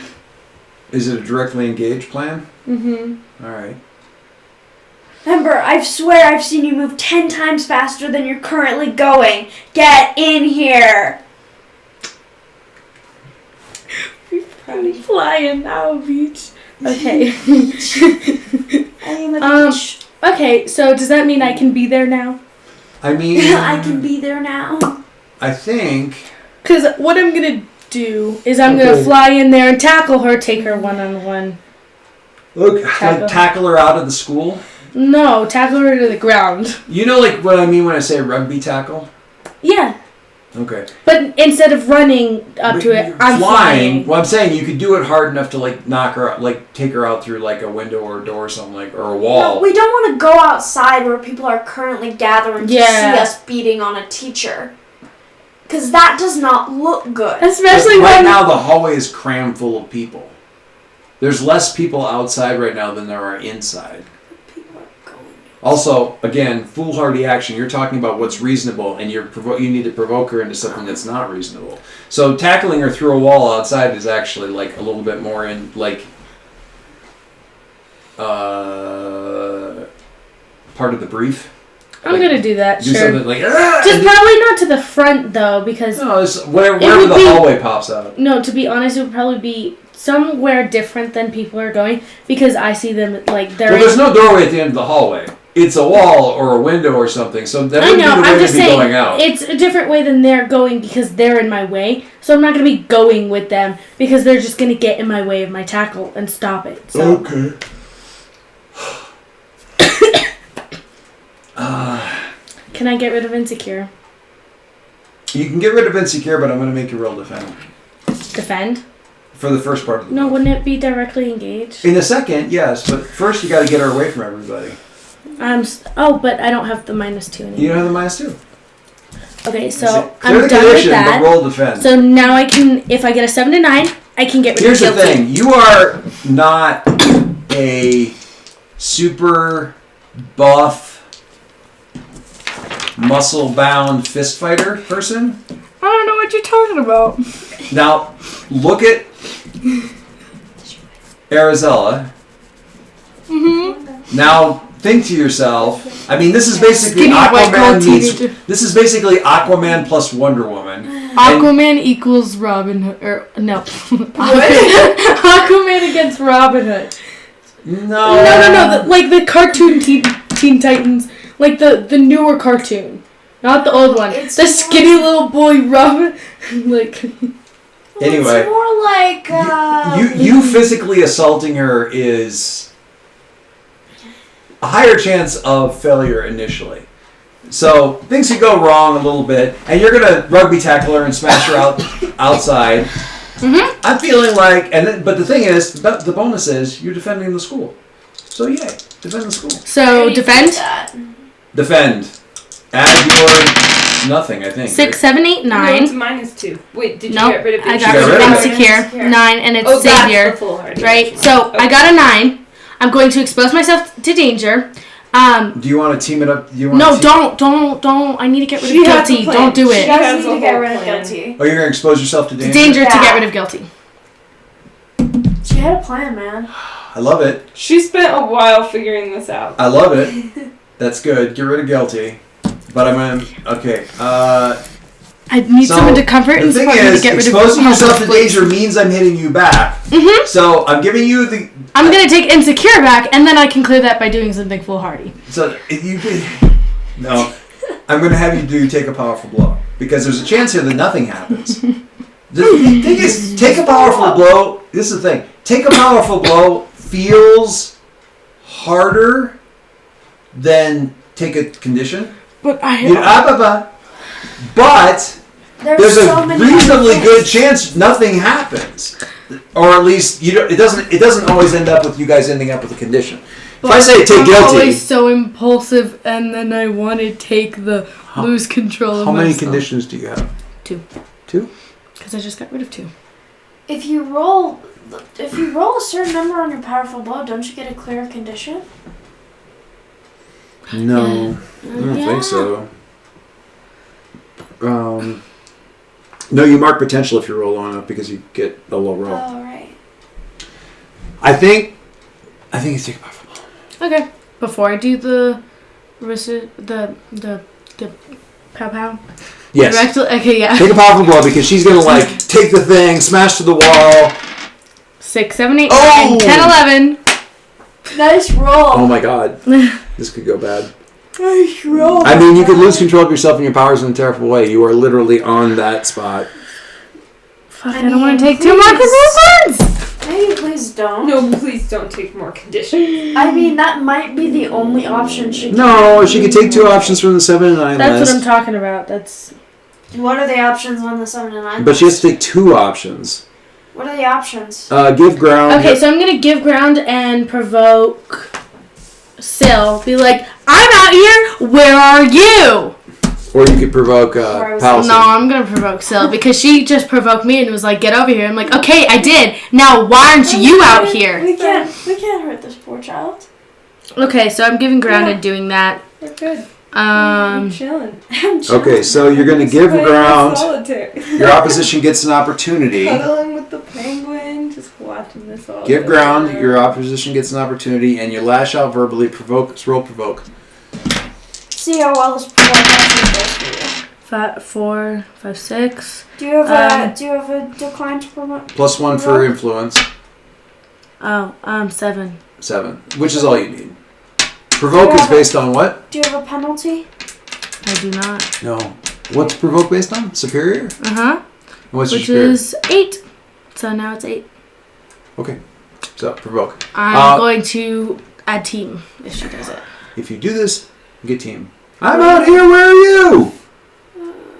S1: Is it a directly engaged plan?
S3: Mm-hmm.
S1: All right.
S5: Remember, I swear I've seen you move 10 times faster than you're currently going. Get in here.
S3: I'm flying now, beach. Okay.
S5: I am a beach.
S3: Okay, so does that mean I can be there now?
S1: I mean,
S5: I can be there now.
S1: I think.
S3: Because what I'm going to do is I'm going
S1: Okay.
S3: to fly in there and tackle her, take her one-on-one.
S1: Look,
S3: Tackle.
S1: like tackle her out of the school.
S3: No, tackle her to the ground.
S1: You know, like what I mean when I say rugby tackle.
S3: Yeah,
S1: Okay.
S3: but instead of running up
S1: But
S3: to it,
S1: you're
S3: I'm flying.
S1: Well, I'm saying you could do it hard enough to like knock her out, like take her out through like a window or a door or something like, or a wall.
S5: No, we don't want to go outside where people are currently gathering to
S3: Yeah.
S5: see us beating on a teacher. Because that does not look good.
S3: Especially
S1: But right
S3: when...
S1: now the hallway is crammed full of people. There's less people outside right now than there are inside.
S5: People are going.
S1: Also, again, foolhardy action. You're talking about what's reasonable, and you need to provoke her into something that's not reasonable. So tackling her through a wall outside is actually like a little bit more in like part of the brief.
S3: I'm
S1: Like,
S3: going to do that,
S1: Do
S3: sure.
S1: something like "Ah!"
S3: Just probably not to the front, though, because...
S1: No, it's wherever
S3: would
S1: the
S3: be-
S1: hallway pops out.
S3: No, to be honest, it would probably be somewhere different than people are going, because I see them, like, they're...
S1: Well, there's no doorway at the end of the hallway. It's a wall or a window or something, so that
S3: I
S1: wouldn't
S3: know,
S1: be the way
S3: I'm
S1: to
S3: just
S1: be
S3: saying,
S1: going out.
S3: it's a different way than they're going because they're in my way, so I'm not going to be going with them because they're just going to get in my way of my tackle and stop it, so...
S1: Okay.
S3: Can I get rid of insecure?
S1: You can get rid of insecure, but I'm going to make you roll defend
S3: Defend?
S1: for the first part of the
S3: No,
S1: move.
S3: wouldn't it be directly engaged?
S1: In a second, yes, but first you got to get her away from everybody.
S3: But I don't have the -2 anymore.
S1: You don't have the -2.
S3: Okay,
S1: Clear
S3: so
S1: the
S3: I'm done with
S1: condition,
S3: that.
S1: but roll defend.
S3: So now I can, if I get a 7 to 9, I can get rid
S1: Here's
S3: of
S1: the
S3: guilty.
S1: thing: you are not a super buff, muscle-bound fist fighter person.
S3: I don't know what you're talking about.
S1: Now, look at Arizella.
S3: Mm-hmm.
S1: Now, think to yourself. I mean, this is basically
S3: Skinny white girl
S1: Aquaman meets.
S3: teenager.
S1: This is basically Aquaman plus Wonder Woman. And-
S3: Aquaman equals Robin Hood. Or, no. Aquaman against Robin Hood.
S1: No.
S3: No. Like the cartoon Teen Titans. Like the newer cartoon. Not the old one.
S5: It's
S3: the
S5: more-
S3: skinny little boy Robin. Like...
S1: Anyway,
S5: It's more like,
S1: you physically assaulting her is a higher chance of failure initially. So things could go wrong a little bit, and you're gonna rugby tackle her and smash her outside.
S3: Mm-hmm.
S1: I'm feeling like, but the thing is, the bonus is you're defending the school. So yay, defend the school.
S3: So, defend.
S1: Defend. Add your nothing, I think.
S3: 6, 7, 8,
S4: No,
S3: 9.
S4: it's -2. Wait, did you
S3: Nope,
S4: get rid of
S3: I
S4: it?
S3: got
S1: rid of
S3: rid
S1: it.
S3: of insecure.
S5: Insecure.
S3: 9, and it's
S4: Oh, that's
S3: savior.
S4: the full hard.
S3: Right? So, I got a 9. I'm going to expose myself to danger.
S1: Do you want to team it up? Do you want
S3: No,
S1: to
S3: don't. I need to get rid
S4: She
S3: of
S4: has
S3: guilty.
S4: a plan.
S3: Don't do
S5: She
S3: it.
S5: does
S4: has
S5: need
S4: a
S5: to get
S4: whole
S5: rid of
S4: plan.
S5: guilty.
S1: Oh, you're going to expose yourself to danger?
S3: Danger to
S5: Yeah.
S3: get rid of guilty.
S5: She had a plan, man.
S1: I love it.
S4: She spent a while figuring this out.
S1: I love it. That's good. Get rid of guilty. But I'm going to... Okay.
S3: I need
S1: So,
S3: someone to comfort
S1: The
S3: and
S1: thing
S3: support me to
S1: is,
S3: get rid of
S1: exposing yourself to
S3: helpless.
S1: danger means I'm hitting you back.
S3: Mhm.
S1: So I'm giving you the...
S3: I'm gonna take insecure back, and then I can clear that by doing something foolhardy.
S1: So if you could... No. I'm going to have you take a powerful blow. Because there's a chance here that nothing happens. The thing is, take a powerful blow... This is the thing. Take a powerful blow feels harder than take a condition.
S3: But
S1: But there's
S2: so
S1: a
S2: many
S1: reasonably
S2: other
S1: good
S2: things.
S1: chance nothing happens, or at least it doesn't always end up with you guys ending up with a condition. If I say take
S3: I'm
S1: guilty,
S3: always so impulsive, and then I want to take the lose control of
S1: how many
S3: myself.
S1: conditions do you have?
S3: 2.
S1: 2?
S3: Because I just got rid of 2.
S2: If you roll a certain number on your powerful blow, don't you get a clear condition?
S1: No, I don't think so. No, you mark potential if you roll low enough because you get a low roll.
S2: Oh, right.
S1: I think you take a powerful blow.
S3: Okay. Before I do the pow pow.
S1: Yes.
S3: Okay, yeah.
S1: Take a powerful blow because she's gonna take the thing, smash to the wall.
S3: 6, 7, 8,
S1: Oh!
S3: 9, 10, 11.
S2: Nice roll.
S1: Oh my god, this could go bad.
S2: Nice roll.
S1: I mean, you could lose control of yourself and your powers in a terrible way. You are literally on that spot.
S3: Fuck, I don't want to take 2 more conditions.
S2: Maybe please don't.
S4: No, please don't take more conditions.
S2: I mean, that might be the only option she can.
S1: No, she could take 2 options from the 7 and 9
S3: That's
S1: list.
S3: what I'm talking about. That's
S2: What are the options on the 7 and 9?
S1: But she has to take 2 options.
S2: What are the options?
S1: Give ground.
S3: okay. So I'm gonna give ground and provoke Syl. Be like, I'm out here. Where are you?
S1: Or you could provoke Palisade.
S3: No, I'm gonna provoke Syl because she just provoked me and was like, "Get over here." I'm like, "Okay, I did. Now, why aren't you out here?"
S2: We can't hurt this poor child.
S3: Okay, so I'm giving ground and doing that.
S4: We're good.
S3: Um,
S4: Chilling.
S1: Okay, so you're going to give
S4: Playing
S1: ground.
S4: solitaire.
S1: Your opposition gets an opportunity.
S4: Cuddling with the penguin, just watching this all.
S1: Give
S4: go
S1: ground.
S4: down.
S1: Your opposition gets an opportunity, and you lash out verbally. Roll provoke.
S2: See how well this program actually goes for you.
S3: 5, 4, 5, 6.
S2: Do you have a decline to promote?
S1: +1 for influence.
S3: Oh, 7.
S1: 7, which is all you need. Provoke is based on what?
S2: Do you have a penalty?
S3: I do not.
S1: No. What's provoke based on? Superior?
S3: Uh huh.
S1: And what's
S3: Which
S1: your superior?
S3: is 8. So now it's 8.
S1: Okay. So provoke.
S3: I'm going to add team if she does it.
S1: If you do this, you get team. I'm out here. Where are you?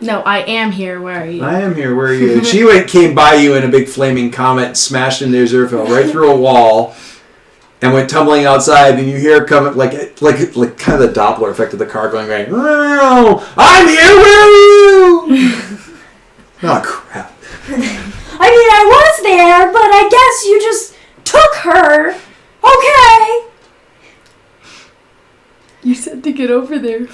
S3: No, I am here. Where are you?
S1: I am here. Where are you? She came by you in a big flaming comet, smashed into Azurfell right through a wall, and went tumbling outside. And you hear coming like kind of the Doppler effect of the car going right. I'm here. Where are you? Oh crap!
S2: I mean, I was there, but I guess you just took her. Okay.
S3: You said to get over there.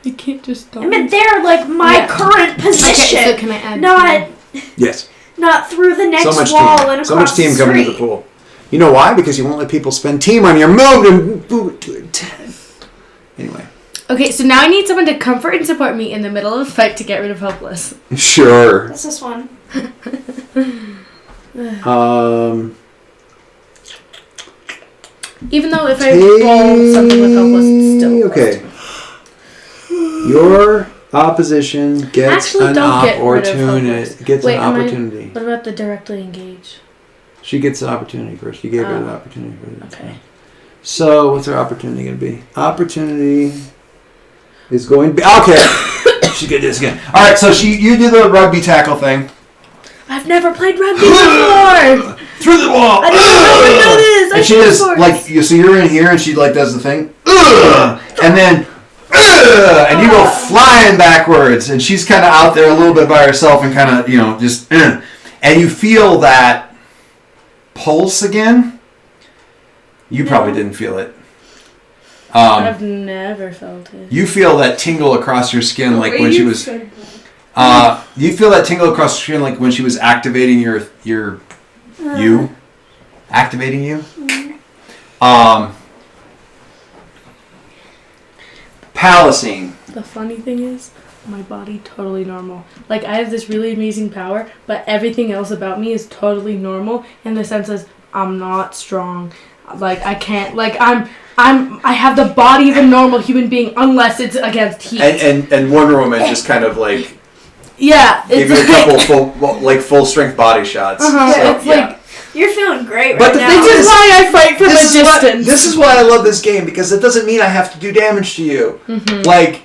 S3: I can't just stop.
S2: I meant there, like my current position.
S3: Okay, so can I add
S2: not
S1: Yes.
S2: not through the next
S1: So much
S2: wall
S1: team.
S2: and across
S1: So much team
S2: the
S1: coming to
S2: street.
S1: the pool. You know why? Because you won't let people spend team on your move and move it to a 10. Anyway.
S3: Okay, so now I need someone to comfort and support me in the middle of the fight to get rid of Hopeless.
S1: Sure.
S2: What's this one?
S3: Even though if I roll something with Hopeless, it's still
S1: okay. Your opposition gets
S3: Actually,
S1: an
S3: don't get rid of
S1: opportunity.
S3: Hopeless.
S1: Gets
S3: Wait,
S1: an
S3: am I-
S1: opportunity.
S3: What about the directly engage?
S1: She gets an opportunity first. You gave her
S3: Oh.
S1: an opportunity first.
S3: Okay.
S1: So what's her opportunity going to be? Opportunity is going to be okay. She could do this again. All right. So you do the rugby tackle thing
S3: I've never played rugby before!
S1: through the wall.
S3: I didn't know this! I
S1: And she
S3: should
S1: just
S3: have
S1: like so you're in here and she like does the thing, and then and you go flying backwards and she's kind of out there a little bit by herself and kind of just and you feel that pulse again. You probably didn't feel it.
S3: I've never felt it.
S1: You feel that tingle across your skin like
S4: The
S1: when
S4: way
S1: she
S4: you
S1: was.
S4: said that.
S1: You feel that tingle across your skin like when she was activating your you, activating you. Palisade.
S3: The funny thing is, my body totally normal. Like, I have this really amazing power, but everything else about me is totally normal in the sense that I'm not strong. Like, I can't, like, I have the body of a normal human being unless it's against heat.
S1: And Wonder Woman just kind of like
S3: yeah,
S1: gave
S3: it's
S1: you a couple full strength body shots.
S3: it's like,
S2: You're feeling great
S1: But
S2: right
S1: the
S2: now.
S1: thing
S3: this is why I fight from a distance.
S1: This is why I love this game because it doesn't mean I have to do damage to you.
S3: Mm-hmm.
S1: Like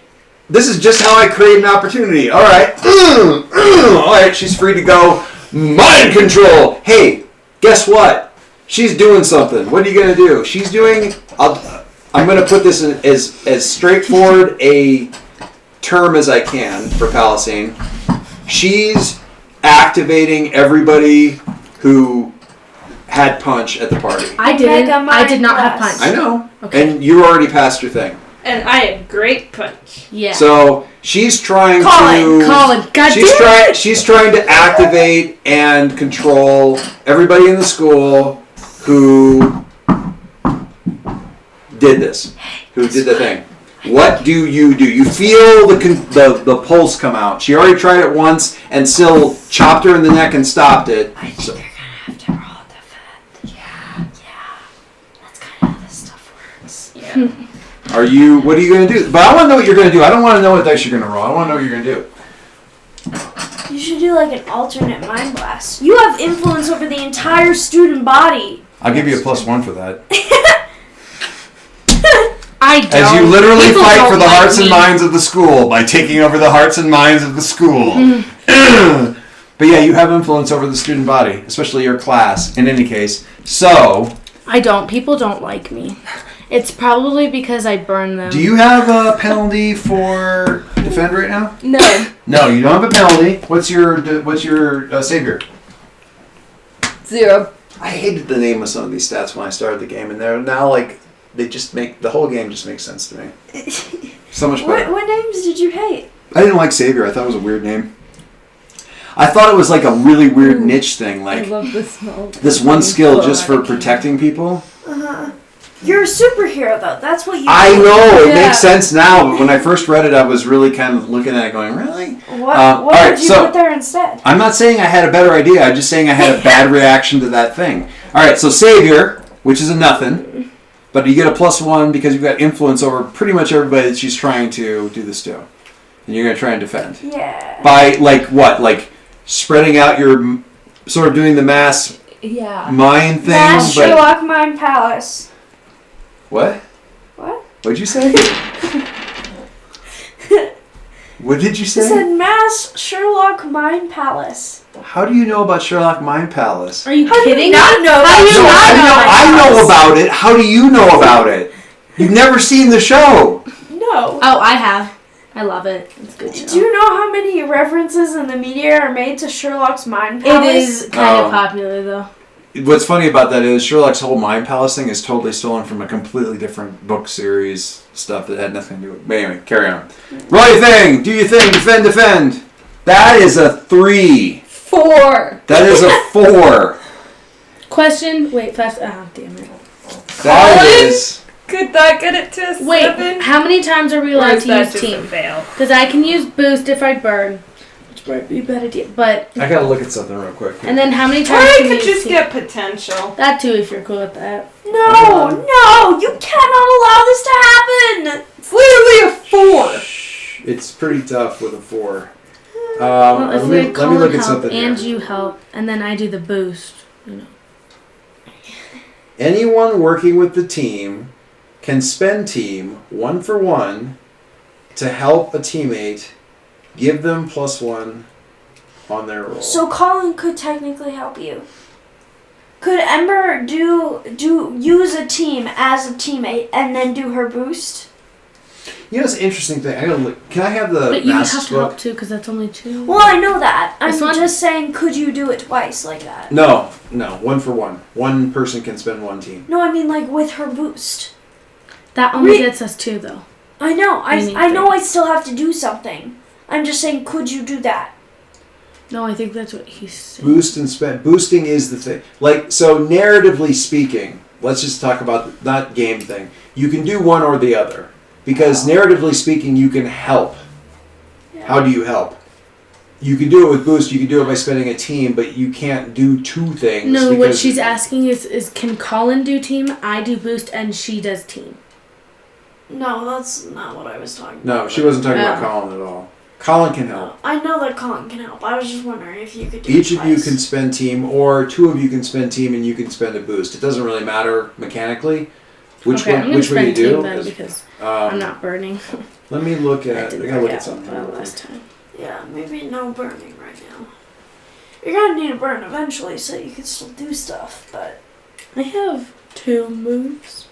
S1: This is just how I create an opportunity. All right. All right, she's free to go. Mind control. Hey, guess what? She's doing something. What are you going to do? She's doing... I'm going to put this in as straightforward a term as I can for Palacine. She's activating everybody who had punch at the party.
S3: I did not have punch.
S1: I know.
S3: Okay.
S1: And you already passed your thing.
S4: And I have great punch.
S3: Yeah.
S1: So she's trying
S3: Colin, God damn it!
S1: She's trying to activate and control everybody in the school who did this, who did the thing. What do? You feel the pulse come out. She already tried it once and still chopped her in the neck and stopped it.
S5: I think you're gonna have to roll defend. Yeah. That's kind of how this stuff works.
S4: Yeah.
S1: What are you going to do? But I want to know what you're going to do. I don't want to know what dice you're going to roll. I want to know what you're going to do.
S2: You should do like an alternate mind blast. You have influence over the entire student body.
S1: I'll give you a +1 for that.
S3: I don't.
S1: As you literally
S3: People
S1: fight
S3: don't
S1: for the
S3: like
S1: hearts and
S3: me.
S1: minds of the school by taking over the hearts and minds of the school. But yeah, you have influence over the student body, especially your class, in any case. So...
S3: I don't. People don't like me. It's probably because I burn them.
S1: Do you have a penalty for defend right now?
S4: No.
S1: No, you don't have a penalty. What's your savior?
S4: 0.
S1: I hated the name of some of these stats when I started the game, and they're now like they just make the whole game just makes sense to me. So much better.
S2: What names did you hate?
S1: I didn't like savior. I thought it was a weird name. I thought it was like a really weird niche thing,
S4: I
S1: like
S4: love the smell.
S1: this one skill just for protecting people.
S2: You're a superhero though. That's what you.
S1: I
S2: do.
S1: know it
S4: Yeah.
S1: makes sense now, but when I first read it, I was really kind of looking at it, going, "Really?"
S2: What
S1: all right,
S2: did you
S1: so-
S2: put there instead?
S1: I'm not saying I had a better idea. I'm just saying I had a bad reaction to that thing. All right, so savior, which is a nothing, but you get a +1 because you've got influence over pretty much everybody that she's trying to do this to, and you're gonna try and defend
S2: Yeah.
S1: by like what, like spreading out your, sort of doing the mass
S4: Yeah.
S1: mind thing.
S2: Mass
S1: But
S2: Sherlock Mind Palace.
S1: what?
S2: What?
S1: What'd you say? What did you
S2: It
S1: say?
S2: said Mass Sherlock Mind Palace.
S1: How do you know about Sherlock Mind Palace?
S3: Are you
S2: How do you
S3: kidding?
S2: not know?
S3: How do you
S1: No,
S3: not
S1: I
S3: know?
S1: know about it. How do you know about it? You've never seen the show.
S2: No.
S3: Oh, I have. I love it. It's a good show.
S2: Do you know how many references in the media are made to Sherlock's Mind
S3: It
S2: Palace?
S3: is kind
S1: Oh.
S3: of popular though.
S1: What's funny about that is Sherlock's whole Mind Palace thing is totally stolen from a completely different book series stuff that had nothing to do with it. But anyway, carry on. Roll your thing. Do your thing. Defend. That is a 3.
S4: 4.
S1: That is a 4.
S3: Question. Wait, fast. Oh, damn it.
S1: That
S4: Colin?
S1: is...
S4: Could that get it to a 7?
S3: Wait, how many times are we
S4: Or
S3: allowed
S4: is
S3: to
S4: that
S3: use
S4: just a
S3: team?
S4: fail?
S3: Because I can use boost if I burn, which might be a bad idea. But
S1: I gotta look at something real quick.
S3: and then how many
S4: Or
S3: times
S4: I
S3: can you
S4: could
S3: use
S4: just
S3: team?
S4: get potential.
S3: That too, if you're cool with that.
S2: No, you cannot allow this to happen.
S4: It's literally a 4.
S1: It's pretty tough with a 4.
S3: Well, if
S1: let me
S3: Colin
S1: look at
S3: help
S1: something
S3: and
S1: here.
S3: you help, and then I do the boost. You know.
S1: Anyone working with the team can spend team 1 for 1 to help a teammate, give them +1 on their roll.
S2: So Colin could technically help you. Could Ember do use a team as a teammate and then do her boost?
S1: You know, it's an interesting thing. I gotta look. Can I have the
S3: But you would
S1: Masks
S3: have to
S1: book?
S3: help too, because that's only 2.
S2: Well, I know that. I'm
S3: This one?
S2: just saying, could you do it twice like that?
S1: No, 1 for 1. One person can spend 1 team.
S2: No, I mean like with her boost.
S3: That only
S2: Re-
S3: gets us 2 though.
S2: I know.
S3: We need
S2: I know.
S3: three.
S2: I still have to do something. I'm just saying, could you do that?
S3: No, I think that's what he's saying.
S1: Boost and spend. Boosting is the thing. Like, so narratively speaking, let's just talk about not game thing. You can do one or the other. Because narratively speaking, you can help.
S2: Yeah.
S1: How do you help? You can do it with boost. You can do it by spending a team, but you can't do 2 things.
S3: No, what
S1: because-
S3: she's asking is can Colin do team, I do boost, and she does team.
S2: No, that's not what I was talking about.
S1: No, she wasn't talking about
S3: Oh.
S1: Colin at all. Colin can help.
S2: I know that Colin can help. I was just wondering if you could do
S1: Each
S2: it
S1: of you
S2: twice.
S1: can spend team, or 2 of you can spend team, and you can spend a boost. It doesn't really matter mechanically. Which
S3: okay, I'm
S1: one?
S3: gonna
S1: Which one you
S3: spend team
S1: do?
S3: then
S1: is-
S3: because I'm
S1: Um,
S3: not burning.
S1: let me look
S3: I
S1: at. I
S3: didn't
S1: gotta look
S3: work
S1: at
S3: out
S1: something.
S3: well
S1: real quick.
S3: last time.
S5: Yeah, maybe no burning right now. You're gonna need to burn eventually so you can still do stuff, but
S3: I have 2 moves.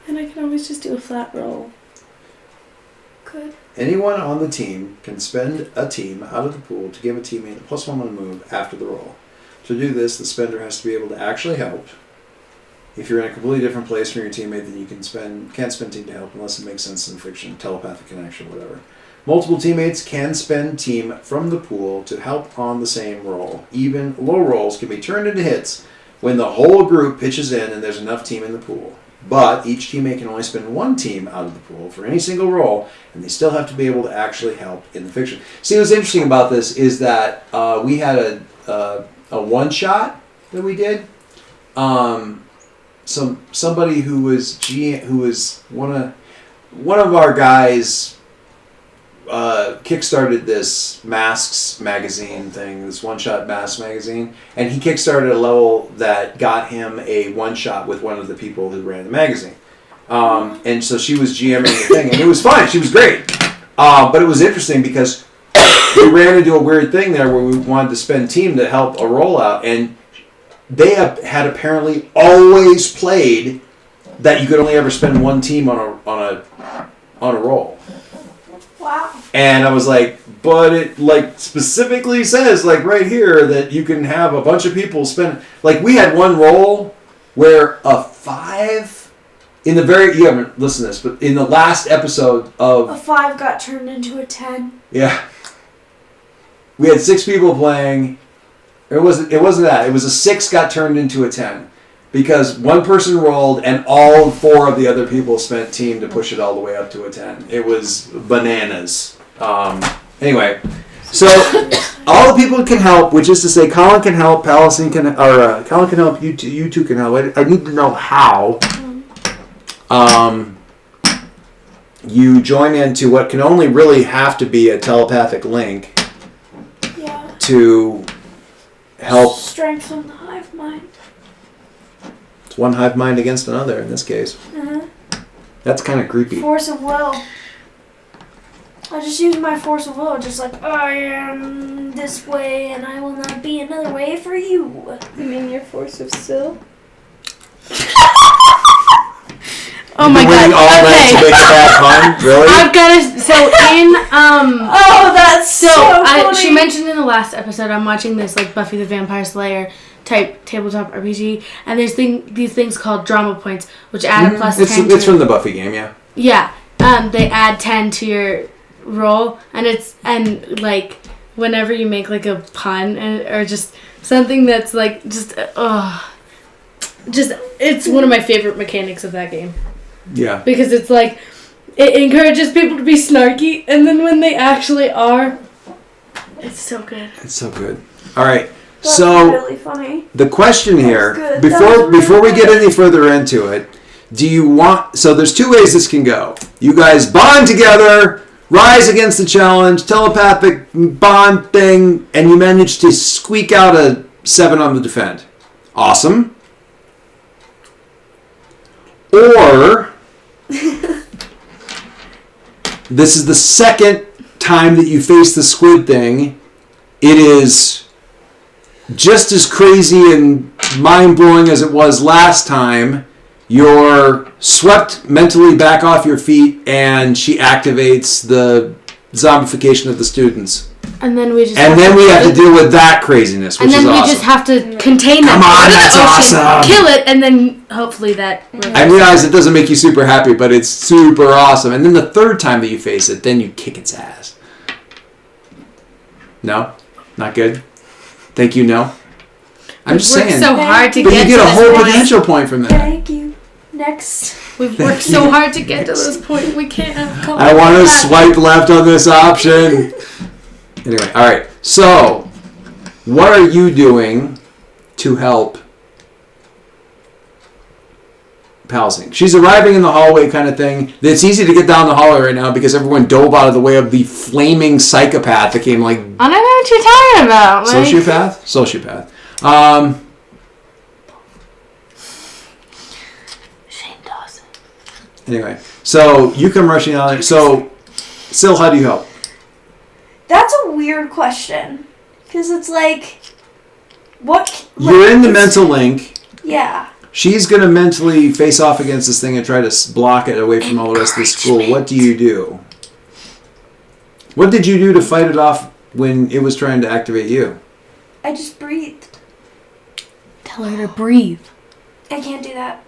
S3: And I can always just do a flat roll.
S5: good.
S1: Anyone on the team can spend a team out of the pool to give a teammate a +1 on a move after the roll. To do this, the spender has to be able to actually help. If you're in a completely different place from your teammate, then you can't spend team to help unless it makes sense in fiction, telepathic connection, whatever. Multiple teammates can spend team from the pool to help on the same roll. Even low rolls can be turned into hits when the whole group pitches in and there's enough team in the pool. But each teammate can only spend 1 team out of the pool for any single roll, and they still have to be able to actually help in the fiction. See, what's interesting about this is that we had a one-shot that we did. Somebody who was one of our guys kickstarted this masks magazine thing, this one-shot mask magazine, and he kickstarted a level that got him a one-shot with one of the people who ran the magazine. And so she was GMing the thing, and it was fine. She was great. But it was interesting because we ran into a weird thing there where we wanted to spend team to help a rollout, and they had apparently always played that you could only ever spend 1 team on a roll.
S5: Wow.
S1: And I was like, but it like specifically says like right here that you can have a bunch of people spend, like we had one roll where a 5 in the very, you haven't listened to this, but in the last episode
S5: A
S1: of,
S5: 5 got turned into a 10.
S1: yeah, we had 6 people playing. It wasn't that. It was a 6 got turned into a 10. Because one person rolled and all 4 of the other people spent team to push it all the way up to a 10. It was bananas. Anyway, so all the people can help, which is to say Colin can help, Colin can help, you two can help. I need to know how. You join into what can only really have to be a telepathic link
S5: Yeah.
S1: to help.
S5: Strengthen the hive mind.
S1: It's one hive mind against another in this case. That's kind of creepy.
S5: Force of will. I just use my force of will, just like I am this way and I will not be another way for you.
S4: You mean your force of still?
S3: Oh my god.
S1: All that to make a bad pun? Really?
S3: I've got to. So in
S5: Oh, that's so funny.
S3: she mentioned in the last episode, I'm watching this like Buffy the Vampire Slayer type tabletop RPG, and there's these things called drama points, which add a plus 10.
S1: It's from the Buffy game, yeah.
S3: Yeah. They add 10 to your roll, and like whenever you make like a pun or just something that's like just it's one of my favorite mechanics of that game.
S1: Yeah.
S3: Because it's like, it encourages people to be snarky, and then when they actually are, it's so good.
S1: It's so good. All right.
S5: That's
S1: So
S5: really funny.
S1: the question here,
S5: good.
S1: before we get any further into it, do you want? So there's 2 ways this can go. You guys bond together, rise against the challenge, telepathic bond thing, and you manage to squeak out a 7 on the defend. Awesome. Or this is the second time that you face the squid thing. It is just as crazy and mind-blowing as it was last time. You're swept mentally back off your feet, and she activates the zombification of the students.
S3: And then we just
S1: And then we have to deal with that craziness, which
S3: and then
S1: is
S3: we
S1: awesome.
S3: just have to contain them.
S1: Come on,
S3: Go to the
S1: that's
S3: ocean,
S1: awesome.
S3: Kill it, and then hopefully that.
S1: I realize it doesn't make you super happy, but it's super awesome. And then the third time that you face it, then you kick its ass. No? Not good? Thank you, no? I'm just saying.
S3: so hard to
S1: but
S3: get
S1: you get
S3: to
S1: a
S3: this
S1: whole
S3: point.
S1: potential point from that.
S5: Thank you. Next.
S3: We've worked so hard to get to this point. We can't have
S1: I want to swipe left on this option. Anyway, all right. So, what are you doing to help Palsing? She's arriving in the hallway kind of thing. It's easy to get down the hallway right now because everyone dove out of the way of the flaming psychopath that came like...
S3: I don't know what you're talking about. Like,
S1: Sociopath? Sociopath. Anyway, so you come rushing on. So, Sil, how do you help?
S2: That's a weird question. Because it's like, what?
S1: You're in the mental link.
S2: Yeah.
S1: She's going to mentally face off against this thing and try to block it away from all the rest of the school. What do you do? What did you do to fight it off when it was trying to activate you?
S2: I just breathed.
S3: Tell her to breathe.
S2: I can't do that.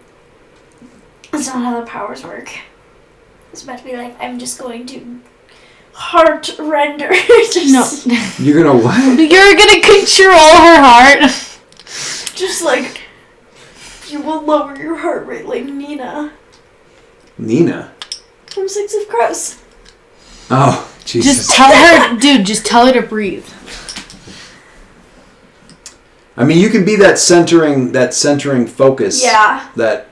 S2: That's not how the powers work. It's about to be like, I'm just going to heart render.
S3: No.
S1: You're going to what?
S3: You're gonna control her heart.
S2: Just like, you will lower your heart rate like Nina
S1: Nina?
S2: from Six of Crows.
S1: Oh, Jesus.
S3: Just tell her, dude, just tell her to breathe.
S1: I mean, you can be that centering focus.
S2: Yeah.
S1: That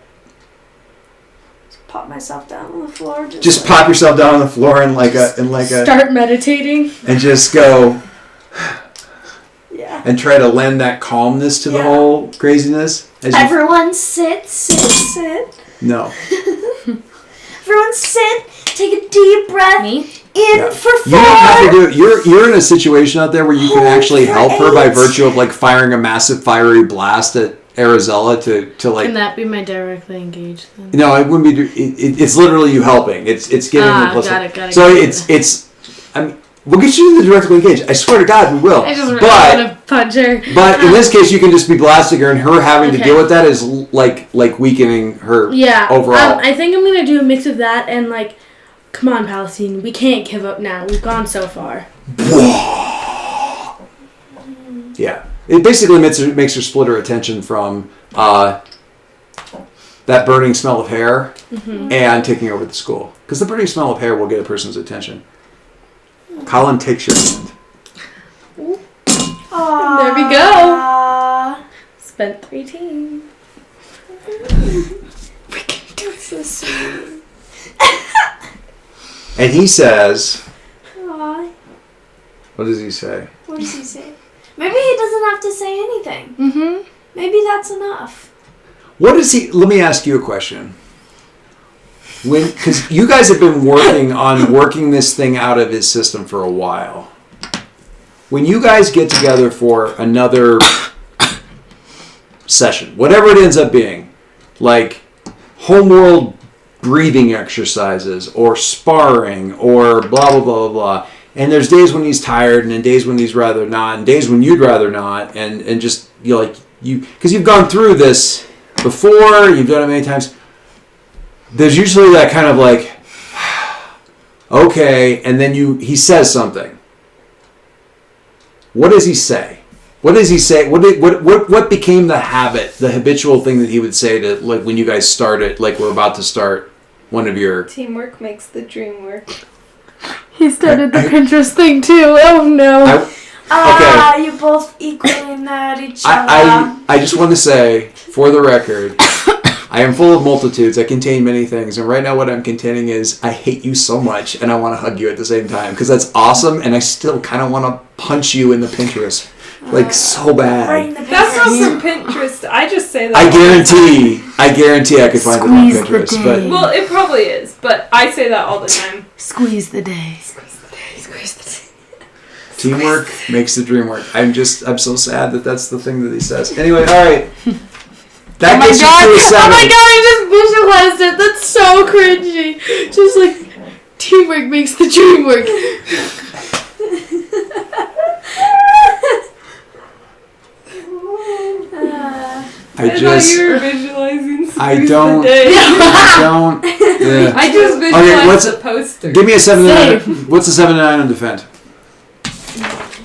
S2: Pop myself down on the floor.
S1: just
S2: like,
S1: pop yourself down on the floor and
S3: Start meditating.
S1: and just go
S2: Yeah.
S1: and try to lend that calmness to the
S2: Yeah.
S1: whole craziness.
S2: Everyone sit, sit, sit.
S1: No.
S2: Everyone sit. Take a deep breath.
S3: Me?
S2: In
S1: Yeah.
S2: for 4.
S1: You don't have to do it. You're in a situation out there where you can
S2: Hold
S1: actually
S2: for
S1: help her by
S2: 8.
S1: virtue of like firing a massive fiery blast at Arizella to like.
S3: Can that be my directly engaged then?
S1: No, it wouldn't be. It's literally you helping. It's getting the plus.
S3: Got it.
S1: So it's. I mean, we'll get you to the directly engaged. I swear to God, we will.
S3: I just really
S1: but
S3: want to punch her.
S1: but in this case, you can just be blasting her, and her having to
S3: Okay.
S1: deal with that is like weakening her.
S3: Yeah.
S1: Overall.
S3: I think I'm gonna do a mix of that and like, come on, Palestine, we can't give up now. We've gone so far.
S1: Yeah. It basically makes her split her attention from that burning smell of hair and taking over the school. Because the burning smell of hair will get a person's attention. Colin takes your hand.
S3: There we go. Spent 3 teams.
S2: That's so sweet.
S1: And he says,
S2: Aw.
S1: what does he say?
S2: What does he say? Maybe he doesn't have to say anything.
S3: Mm-hmm.
S2: Maybe that's enough.
S1: What is he? Let me ask you a question. Because you guys have been working this thing out of his system for a while. When you guys get together for another session, whatever it ends up being, like homeworld breathing exercises or sparring or blah, blah, blah, blah, blah. And there's days when he's tired and then days when he's rather not and days when you'd rather not. And just, because you've gone through this before, you've done it many times. There's usually that kind of like, okay, and then he says something. What does he say? What does he say? What became the habit, the habitual thing that he would say to, like, when you guys started, like we're about to start one of your...
S4: Teamwork makes the dream work.
S3: He started the Pinterest thing too. Oh no.
S2: You both equally mad at each other.
S1: I just want to say, for the record, I am full of multitudes. I contain many things. And right now what I'm containing is I hate you so much and I want to hug you at the same time. Because that's awesome and I still kind of want to punch you in the Pinterest. Like, so bad.
S2: Right in the
S4: That's not
S2: Pinterest.
S4: from Pinterest. I just say that.
S1: I guarantee I could find it on
S3: Squeeze the
S1: Pinterest.
S3: day.
S1: But
S4: Well, it probably is, but I say that all the time.
S3: Squeeze the day.
S1: teamwork makes the dream work. I'm so sad that that's the thing that he says. Anyway, all right. That gets you to a 7.
S3: Oh my god, I just visualized it. That's so cringy. Just like, teamwork makes the dream work.
S1: I
S4: thought
S1: just...
S4: you were visualizing
S1: I
S4: Squeeze
S1: don't...
S4: the Day.
S1: I don't... Yeah.
S4: I just visualized
S1: what's
S4: the
S1: it-
S4: poster.
S1: Give me a 7 to 9. What's a 7 to 9 on defend?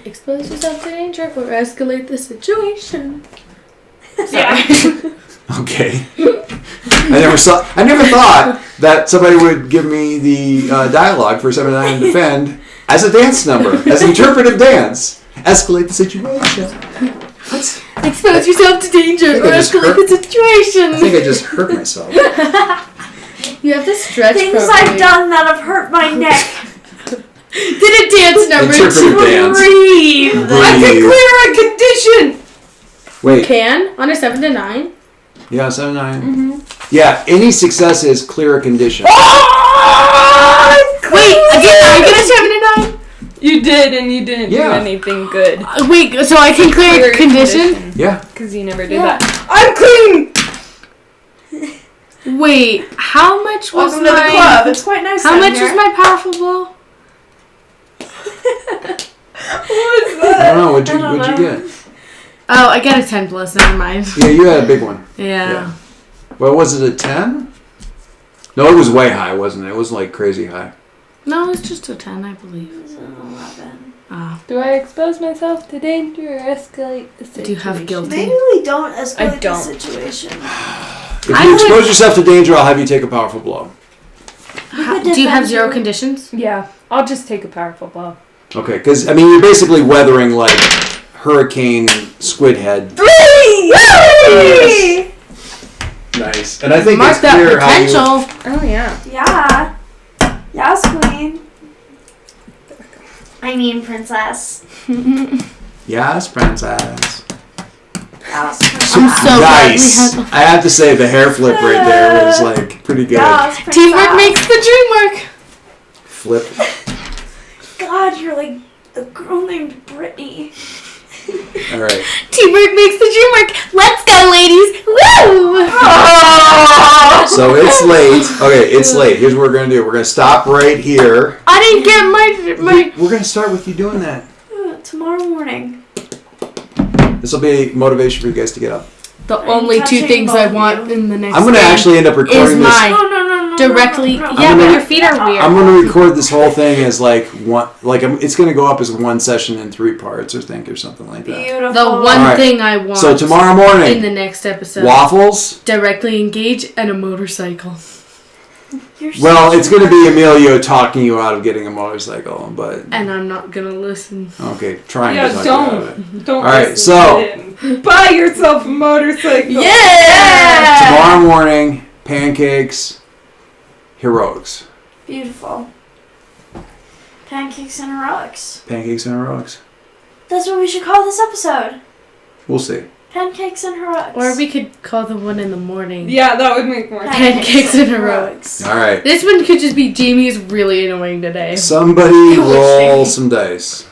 S3: Expose yourself to danger or escalate the situation.
S4: Yeah.
S1: Okay. I never thought that somebody would give me the dialogue for 7 to 9 on defend as a dance number, as interpretive dance. Escalate the situation. What?
S3: Expose yourself to danger or
S1: I just
S3: escalate the situation.
S1: I think I just hurt myself.
S3: You have to stretch
S2: Things
S3: properly.
S2: I've done that have hurt my neck.
S3: Did a dance number
S1: Interpretive
S3: to
S1: dance.
S2: Breathe.
S4: I can clear a condition!
S1: Wait.
S3: Can on a 7 to 9.
S1: Yeah, 7 9.
S4: Mm-hmm.
S1: Yeah, any success is clear a condition.
S3: Wait, again, are you gonna 7 and 9?
S4: You did, and you didn't do anything good.
S3: Wait, so I can clear a condition?
S1: Yeah.
S4: Because you never did that. I'm clean!
S3: Wait, how much was
S2: Welcome to the club. It's quite nice.
S3: How
S2: down
S3: much
S2: here.
S3: was my powerful blow?
S4: What was that?
S1: I don't know. What'd you
S2: know.
S1: get?
S3: Oh, I got a 10 plus. Never mind.
S1: Yeah, you had a big one.
S3: Yeah.
S1: Well, was it a 10? No, it was way high, wasn't it? It was like crazy high.
S3: No, it's just a 10, I believe.
S2: It was an 11.
S3: Oh.
S4: Do I expose myself to danger or escalate the situation?
S3: Do you have guilty?
S2: Maybe we don't escalate
S4: I don't.
S2: the situation.
S1: If you expose yourself to danger, I'll have you take a powerful blow.
S3: Do you have 0 conditions?
S4: Yeah, I'll just take a powerful blow.
S1: Okay, because, I mean, you're basically weathering, like, Hurricane Squid Head.
S4: 3! Yay!
S1: Nice. And I think
S3: Mark
S1: it's
S3: that
S1: clear how you...
S3: potential.
S4: Oh, yeah.
S2: Yeah. Yes, queen. I mean, princess.
S1: Yes, princess.
S2: Yes, princess.
S3: I'm so glad we
S1: Nice.
S3: had
S1: I have to say, the hair flip right there was, like, pretty good.
S2: Yes, princess.
S3: Teamwork makes the dream work.
S1: Flip.
S2: God, you're like a girl named Brittany.
S1: All right.
S3: Teamwork makes the dream work. Let's go, ladies. Woo!
S1: So it's late. Okay, it's late. Here's what we're going to do. We're going to stop right here.
S3: I didn't get my.
S1: We're going to start with you doing that.
S2: Tomorrow morning.
S1: This will be motivation for you guys to get up.
S3: The
S2: I'm
S3: only 2
S2: touching
S3: things
S2: both
S3: I
S2: of
S3: want
S2: you.
S3: in the next.
S1: I'm going to
S3: game
S1: actually end up
S3: is
S1: recording this.
S3: mine.
S2: No.
S3: Directly.
S2: No.
S3: Yeah,
S1: gonna-
S3: but your feet are weird.
S1: I'm going to record this whole thing as like one. Like it's going to go up as one session in 3 parts, or something like that.
S2: Beautiful.
S3: The one
S1: Alright.
S3: thing I want.
S1: So tomorrow morning,
S3: in the next episode.
S1: waffles.
S3: Directly engage and a motorcycle.
S2: You're
S1: Well,
S2: such
S1: it's
S2: a
S1: going to be
S2: person.
S1: Emilio talking you out of getting a motorcycle, but
S3: And I'm not gonna listen.
S1: okay, trying
S4: Yeah,
S1: to talk you out of it.
S4: Don't
S1: All right,
S4: listen
S1: so-
S4: to him. Buy yourself a motorcycle.
S3: Yeah!
S1: Tomorrow morning, pancakes, heroics.
S2: Beautiful. Pancakes and heroics.
S1: Pancakes and heroics.
S2: That's what we should call this episode.
S1: We'll see.
S2: Pancakes and heroics.
S3: Or we could call the one in the morning.
S4: Yeah, that would make more sense.
S3: Pancakes and heroics.
S1: All right.
S3: This one could just be Jamie is really annoying today.
S1: Somebody roll some dice.